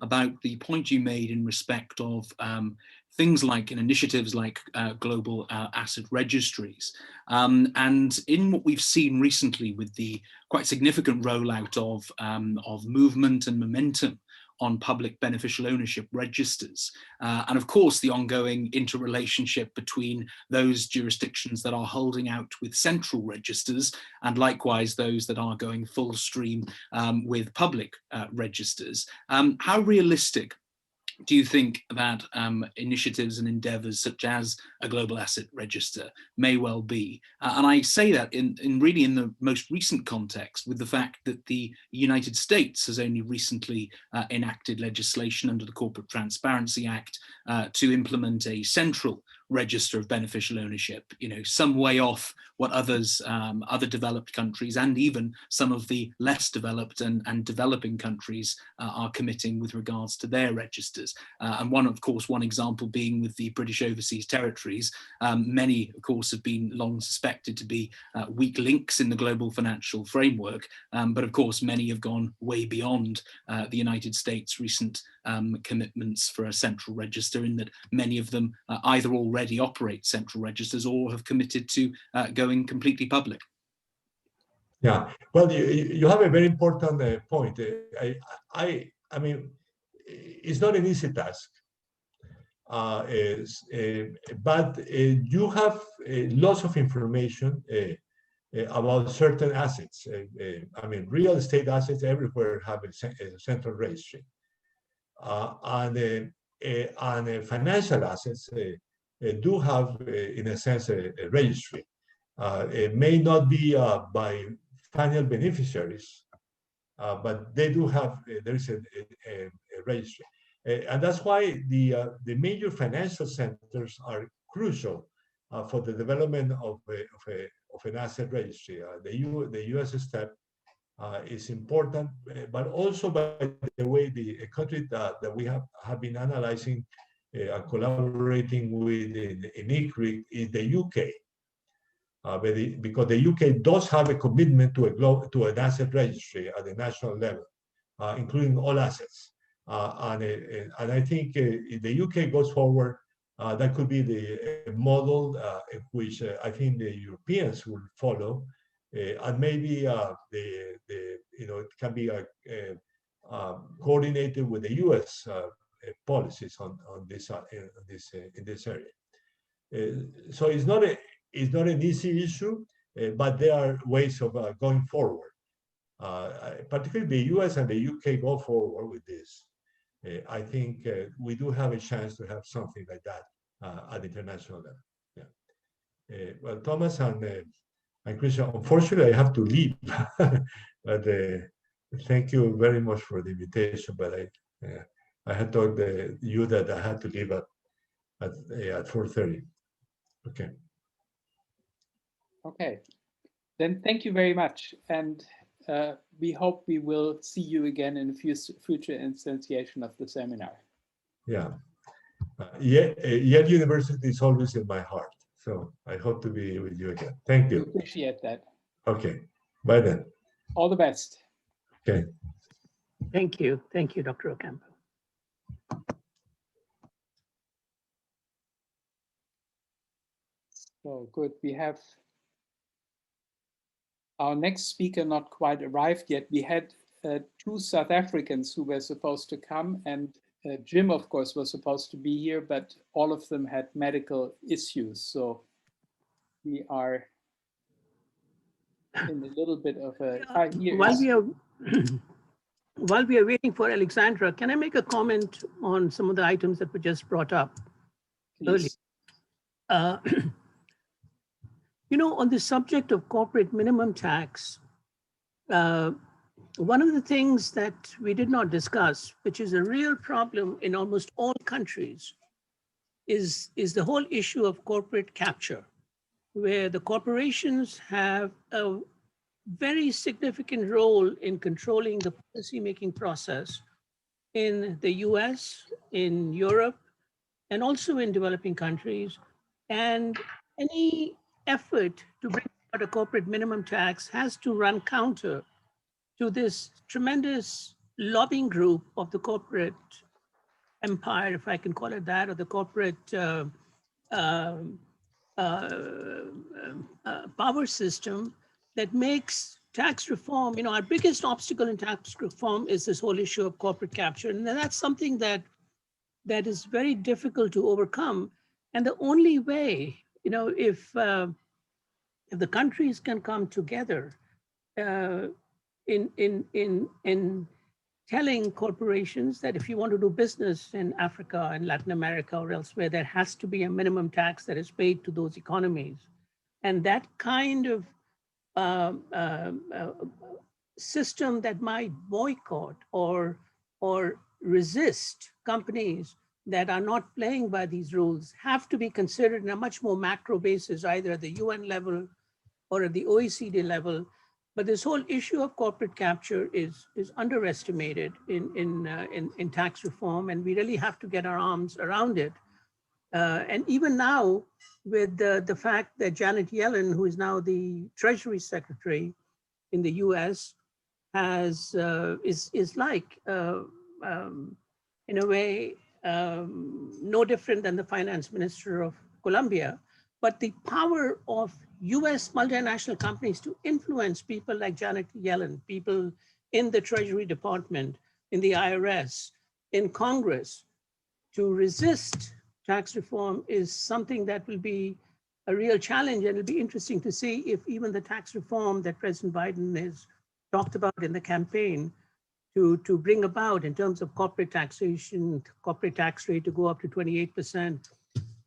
about the point you made in respect of things like initiatives like global asset registries. And in what we've seen recently with the quite significant rollout of movement and momentum on public beneficial ownership registers. And of course, the ongoing interrelationship between those jurisdictions that are holding out with central registers and likewise those that are going full stream with public registers. How realistic do you think that initiatives and endeavors such as a global asset register may well be? And I say that in really in the most recent context with the fact that the United States has only recently enacted legislation under the Corporate Transparency Act to implement a central register of beneficial ownership, you know, some way off what others, other developed countries and even some of the less developed and developing countries are committing with regards to their registers. And one example being with the British Overseas Territories. Many, of course, have been long suspected to be weak links in the global financial framework. But of course, many have gone way beyond the United States' recent commitments for a central register, in that many of them either already operate central registers or have committed to going completely public. Yeah, well, you have a very important point. I mean, it's not an easy task, but you have lots of information about certain assets. I mean, real estate assets everywhere have a central registry, and financial assets do have, in a sense, a registry. It may not be by final beneficiaries, but they do have, there is a registry. And that's why the major financial centers are crucial for the development of an asset registry. The US step is important, but also, by the way, the country that we have been analyzing and collaborating with in ICRIC is the UK. Because the UK does have a commitment to an asset registry at the national level, including all assets. And I think if the UK goes forward, that could be the model in which I think the Europeans will follow, and maybe it can be coordinated with the US policies on this in this area. So it's not an easy issue, but there are ways of going forward. Particularly the US and the UK go forward with this. I think we do have a chance to have something like that at the international level. Yeah. Well, Thomas and Krishen, unfortunately, I have to leave. But thank you very much for the invitation. But I had told you that I had to leave at 4:30. Okay. Okay, then thank you very much. And we hope we will see you again in a future instantiation of the seminar. Yeah. Yale University is always in my heart. So I hope to be with you again. Thank you. Appreciate that. Okay. Bye then. All the best. Okay. Thank you. Thank you, Dr. Ocampo. So good. We have our next speaker not quite arrived yet. We had two South Africans who were supposed to come, and Jim, of course, was supposed to be here, but all of them had medical issues. So we are in a little bit of a... While we are waiting for Alexandra, can I make a comment on some of the items that were just brought up earlier? You know, on the subject of corporate minimum tax, one of the things that we did not discuss, which is a real problem in almost all countries, is the whole issue of corporate capture, where the corporations have a very significant role in controlling the policy-making process in the US, in Europe, and also in developing countries. And any effort to bring about a corporate minimum tax has to run counter to this tremendous lobbying group of the corporate empire, if I can call it that, or the corporate power system that makes tax reform, you know, our biggest obstacle in tax reform is this whole issue of corporate capture. And that's something that is very difficult to overcome. And the only way, you know, if the countries can come together in telling corporations that if you want to do business in Africa and Latin America or elsewhere, there has to be a minimum tax that is paid to those economies. And that kind of system that might boycott or resist companies that are not playing by these rules have to be considered on a much more macro basis, either at the UN level or at the OECD level. But this whole issue of corporate capture is underestimated in tax reform, and we really have to get our arms around it. And even now, with the fact that Janet Yellen, who is now the Treasury Secretary in the US, is like, in a way, no different than the finance minister of Colombia. But the power of US multinational companies to influence people like Janet Yellen, people in the Treasury Department, in the IRS, in Congress, to resist tax reform is something that will be a real challenge. And it'll be interesting to see if even the tax reform that President Biden has talked about in the campaign to bring about in terms of corporate taxation, corporate tax rate to go up to 28%,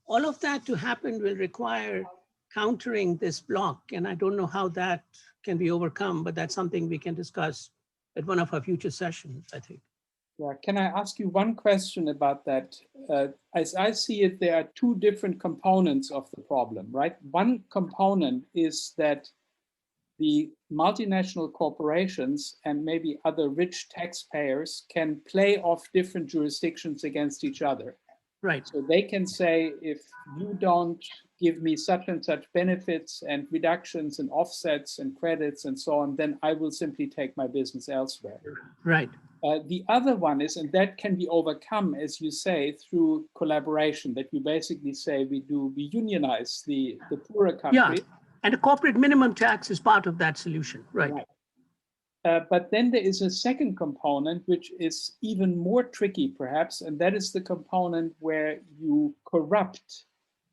all of that to happen will require countering this block. And I don't know how that can be overcome, but that's something we can discuss at one of our future sessions, I think. Yeah, can I ask you one question about that? As I see it, there are two different components of the problem, right? One component is that the multinational corporations and maybe other rich taxpayers can play off different jurisdictions against each other. Right. So they can say, if you don't give me such and such benefits and reductions and offsets and credits and so on, then I will simply take my business elsewhere. Right. The other one is, and that can be overcome, as you say, through collaboration, that you basically say we unionize the poorer countries. Yeah, and a corporate minimum tax is part of that solution, right? But then there is a second component, which is even more tricky, perhaps, and that is the component where you corrupt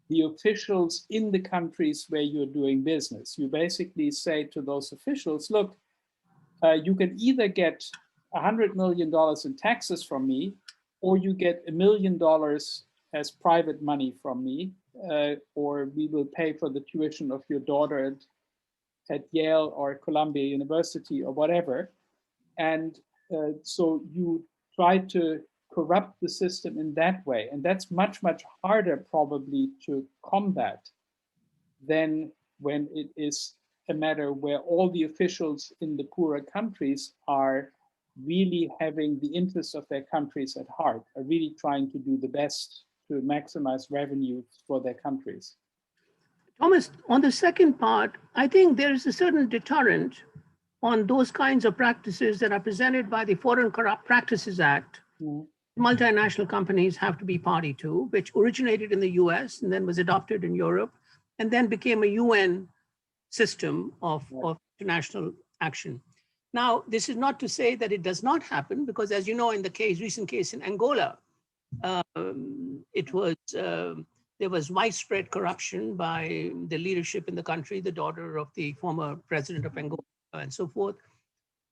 the officials in the countries where you're doing business. You basically say to those officials, look, you can either get $100 million in taxes from me, or you get $1 million as private money from me, or we will pay for the tuition of your daughter at Yale or Columbia University or whatever. And so you try to corrupt the system in that way. And that's much, much harder probably to combat than when it is a matter where all the officials in the poorer countries are really having the interests of their countries at heart, are really trying to do the best to maximize revenue for their countries. Thomas, on the second part, I think there is a certain deterrent on those kinds of practices that are presented by the Foreign Corrupt Practices Act. Multinational companies have to be party to, which originated in the US and then was adopted in Europe, and then became a UN system of international action. Now, this is not to say that it does not happen, because as you know, in the recent case in Angola, There was widespread corruption by the leadership in the country, the daughter of the former president of Angola, and so forth.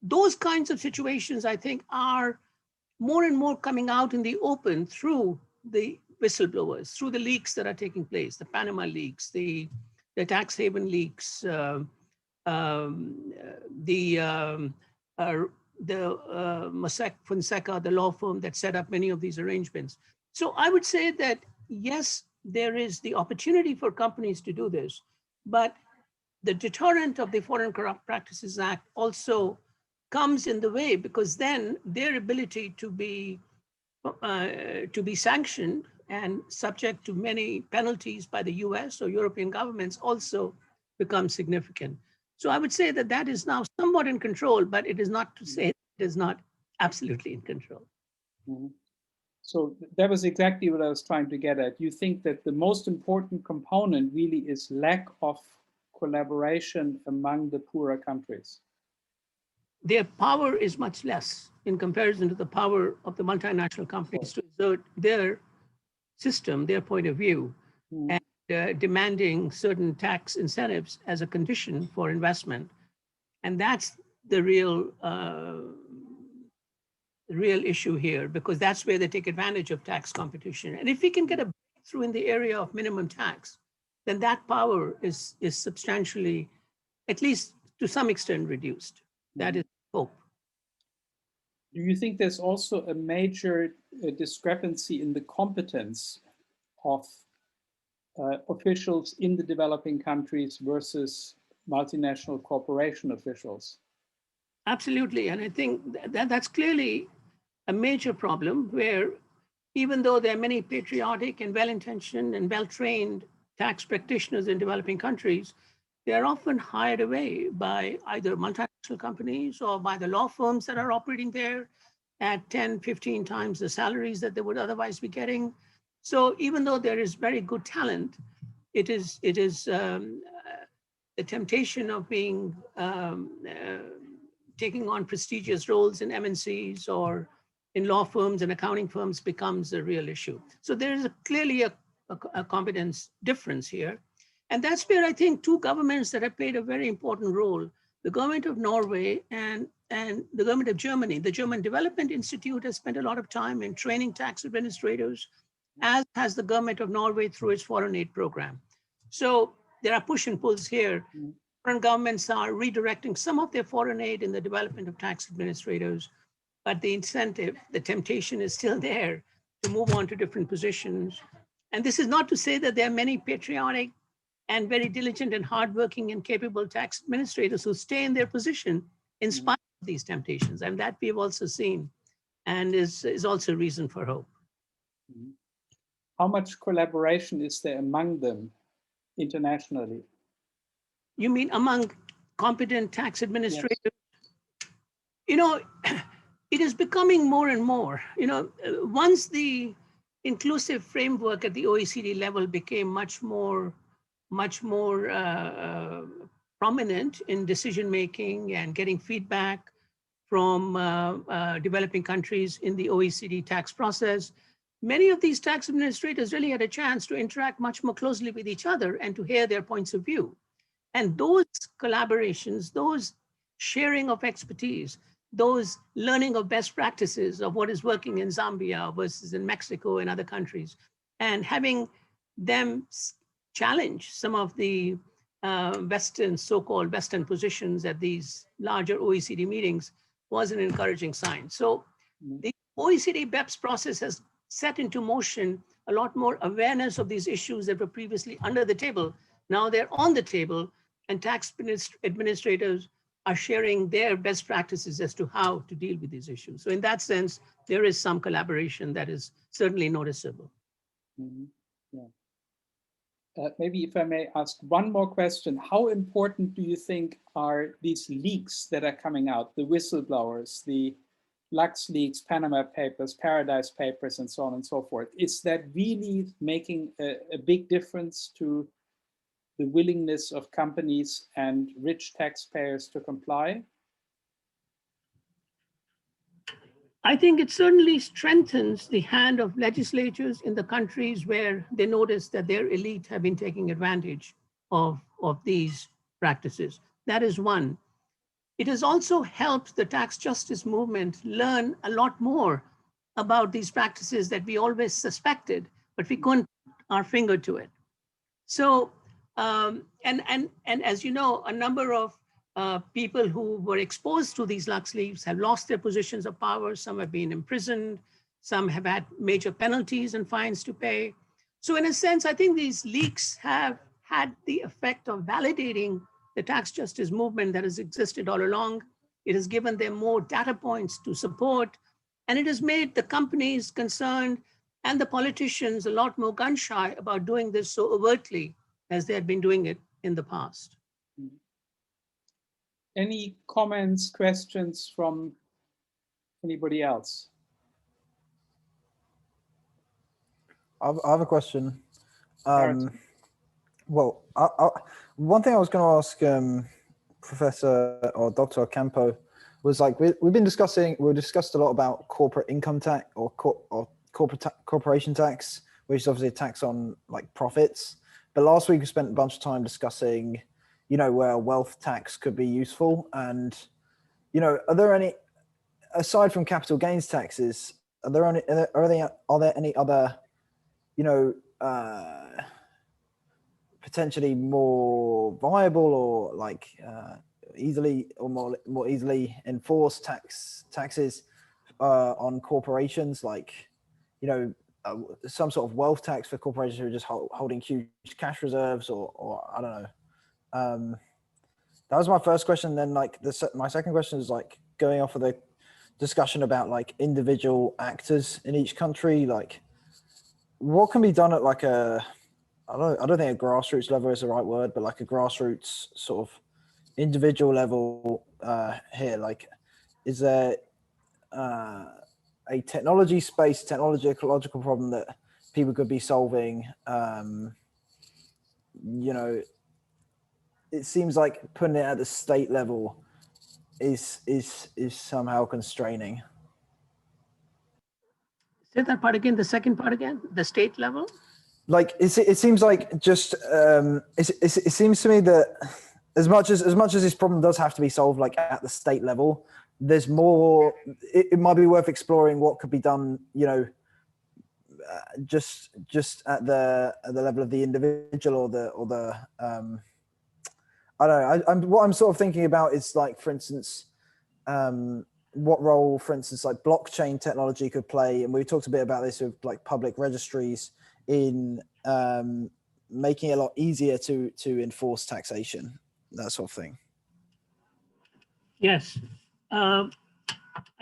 Those kinds of situations, I think, are more and more coming out in the open through the whistleblowers, through the leaks that are taking place, the Panama leaks, the tax haven leaks, the Mossack Fonseca, the law firm that set up many of these arrangements. So I would say that, yes, there is the opportunity for companies to do this, but the deterrent of the Foreign Corrupt Practices Act also comes in the way, because then their ability to be sanctioned and subject to many penalties by the US or European governments also becomes significant. So I would say that that is now somewhat in control, but it is not to say it is not absolutely in control. Mm-hmm. So that was exactly what I was trying to get at. You think that the most important component really is lack of collaboration among the poorer countries? Their power is much less in comparison to the power of the multinational companies to exert their system, their point of view, and demanding certain tax incentives as a condition for investment. And that's the real issue here, because that's where they take advantage of tax competition. And if we can get a breakthrough in the area of minimum tax, then that power is substantially, at least to some extent, reduced. That is hope. Do you think there's also a major discrepancy in the competence of officials in the developing countries versus multinational corporation officials? Absolutely. And I think that's clearly a major problem, where even though there are many patriotic and well-intentioned and well-trained tax practitioners in developing countries, they are often hired away by either multinational companies or by the law firms that are operating there at 10, 15 times the salaries that they would otherwise be getting. So even though there is very good talent, it is the temptation of being taking on prestigious roles in MNCs or in law firms and accounting firms becomes a real issue. So there is clearly a competence difference here. And that's where I think two governments that have played a very important role, the government of Norway and the government of Germany. The German Development Institute has spent a lot of time in training tax administrators, as has the government of Norway through its foreign aid program. So there are push and pulls here. Foreign governments are redirecting some of their foreign aid in the development of tax administrators, but the incentive, the temptation is still there to move on to different positions. And this is not to say that there are many patriotic and very diligent and hardworking and capable tax administrators who stay in their position in spite of these temptations. And that we've also seen, and is also a reason for hope. How much collaboration is there among them internationally? You mean among competent tax administrators? Yes. It is becoming more and more. Once the inclusive framework at the OECD level became much more prominent in decision-making and getting feedback from developing countries in the OECD tax process, many of these tax administrators really had a chance to interact much more closely with each other and to hear their points of view. And those collaborations, those sharing of expertise, those learning of best practices of what is working in Zambia versus in Mexico and other countries, and having them challenge some of the so-called Western positions at these larger OECD meetings was an encouraging sign. So the OECD BEPS process has set into motion a lot more awareness of these issues that were previously under the table. Now they're on the table, and tax administrators are sharing their best practices as to how to deal with these issues. So in that sense, there is some collaboration that is certainly noticeable. Mm-hmm. Yeah. Maybe if I may ask one more question, how important do you think are these leaks that are coming out, the whistleblowers, the Lux leaks, Panama Papers, Paradise Papers, and so on and so forth? Is that really making a big difference to the willingness of companies and rich taxpayers to comply? I think it certainly strengthens the hand of legislatures in the countries where they notice that their elite have been taking advantage of these practices. That is one. It has also helped the tax justice movement learn a lot more about these practices that we always suspected, but we couldn't put our finger to it. So, and as you know, a number of people who were exposed to these lux leaks have lost their positions of power. Some have been imprisoned. Some have had major penalties and fines to pay. So in a sense, I think these leaks have had the effect of validating the tax justice movement that has existed all along. It has given them more data points to support, and it has made the companies concerned and the politicians a lot more gun shy about doing this so overtly as they had been doing it in the past. Any comments, questions from anybody else? I have a question. Well, one thing I was going to ask Professor or Dr. Ocampo was, like, we discussed a lot about corporate income tax or corporation tax, which is obviously a tax on like profits. But last week we spent a bunch of time discussing, you know, where wealth tax could be useful. And, you know, are there any, aside from capital gains taxes, are there any other, you know, potentially more viable or like easily or more easily enforced taxes on corporations, like, you know, some sort of wealth tax for corporations who are just holding huge cash reserves, or I don't know. That was my first question. Then, like, my second question is, like, going off of the discussion about like individual actors in each country, like, what can be done at like a, I don't think a grassroots level is the right word, but like a grassroots sort of individual level here. Like, is there a technological problem that people could be solving? You know, it seems like putting it at the state level is somehow constraining. Say that part again, the second part again, the state level? Like, it seems like just it seems to me that as much as this problem does have to be solved like at the state level, there's more. It might be worth exploring what could be done, you know, just at the level of the individual or the I don't know. What I'm sort of thinking about is, like, for instance, what role, for instance, like blockchain technology could play, and we talked a bit about this with like public registries in making it a lot easier to enforce taxation, that sort of thing. Yes. I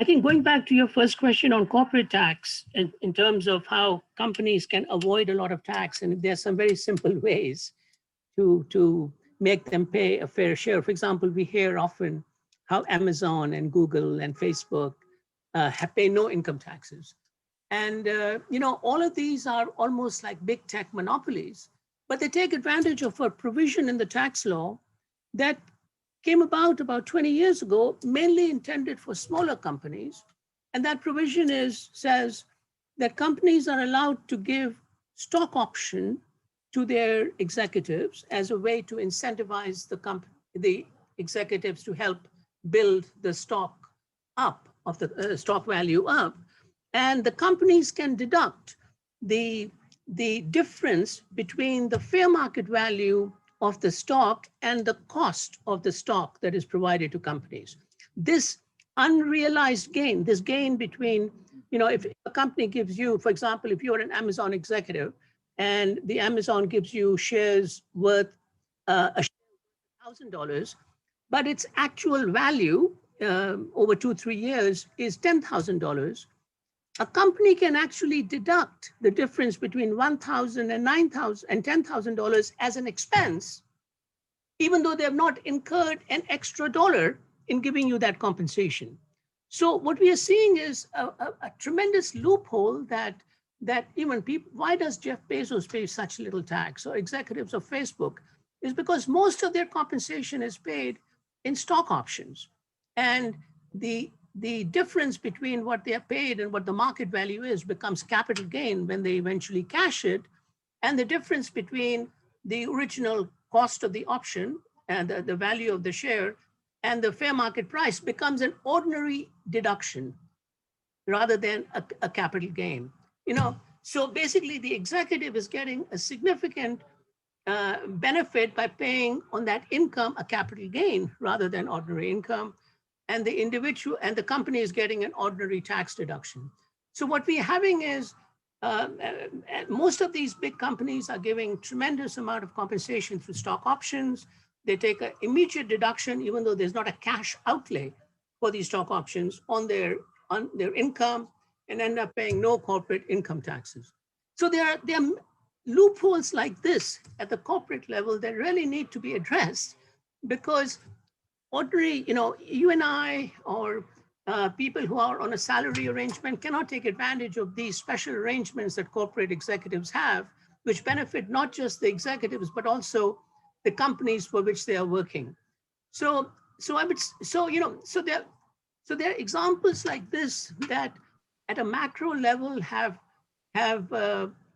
think going back to your first question on corporate tax, in terms of how companies can avoid a lot of tax, and there's some very simple ways to make them pay a fair share. For example, we hear often how Amazon and Google and Facebook pay no income taxes. And, you know, all of these are almost like big tech monopolies, but they take advantage of a provision in the tax law that came about 20 years ago, mainly intended for smaller companies. And that provision says that companies are allowed to give stock option to their executives as a way to incentivize the executives to help build the stock up, of the stock value up. And the companies can deduct the difference between the fair market value of the stock and the cost of the stock that is provided to companies. This unrealized gain, this gain between, you know, if a company gives you, for example, if you're an Amazon executive and the Amazon gives you shares worth $1,000, but its actual value over 2-3 years is $10,000, a company can actually deduct the difference between $1,000 and $9,000 and $10,000 as an expense, even though they have not incurred an extra dollar in giving you that compensation. So what we are seeing is a tremendous loophole that even people, why does Jeff Bezos pay such little tax, or executives of Facebook? Is because most of their compensation is paid in stock options. And the the difference between what they are paid and what the market value is becomes capital gain when they eventually cash it. And the difference between the original cost of the option and the value of the share and the fair market price becomes an ordinary deduction rather than a capital gain. So basically the executive is getting a significant benefit by paying on that income a capital gain rather than ordinary income. And the individual and the company is getting an ordinary tax deduction. So what we're having is most of these big companies are giving tremendous amount of compensation through stock options. They take an immediate deduction, even though there's not a cash outlay for these stock options on their income, and end up paying no corporate income taxes. So there are loopholes like this at the corporate level that really need to be addressed, because ordinary, you and I, or people who are on a salary arrangement cannot take advantage of these special arrangements that corporate executives have, which benefit not just the executives, but also the companies for which they are working. So there are examples like this that at a macro level have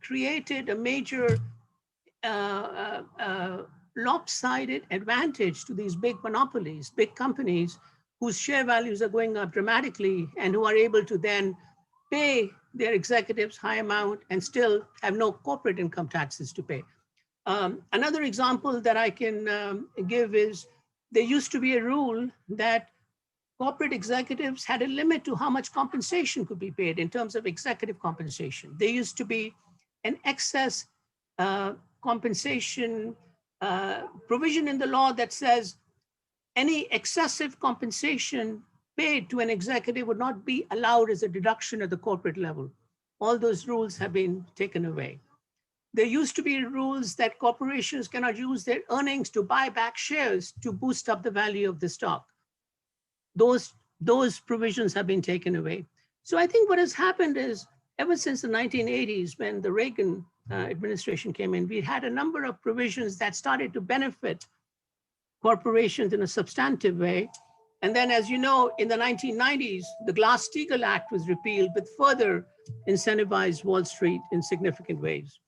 created a major lopsided advantage to these big monopolies, big companies whose share values are going up dramatically and who are able to then pay their executives high amount and still have no corporate income taxes to pay. Another example that I can give is there used to be a rule that corporate executives had a limit to how much compensation could be paid in terms of executive compensation. There used to be an excess compensation provision in the law that says any excessive compensation paid to an executive would not be allowed as a deduction at the corporate level. All those rules have been taken away. There used to be rules that corporations cannot use their earnings to buy back shares to boost up the value of the stock. Those provisions have been taken away. So I think what has happened is, ever since the 1980s, when the Reagan administration came in, we had a number of provisions that started to benefit corporations in a substantive way. And then, as you know, in the 1990s, the Glass-Steagall Act was repealed, which further incentivized Wall Street in significant ways.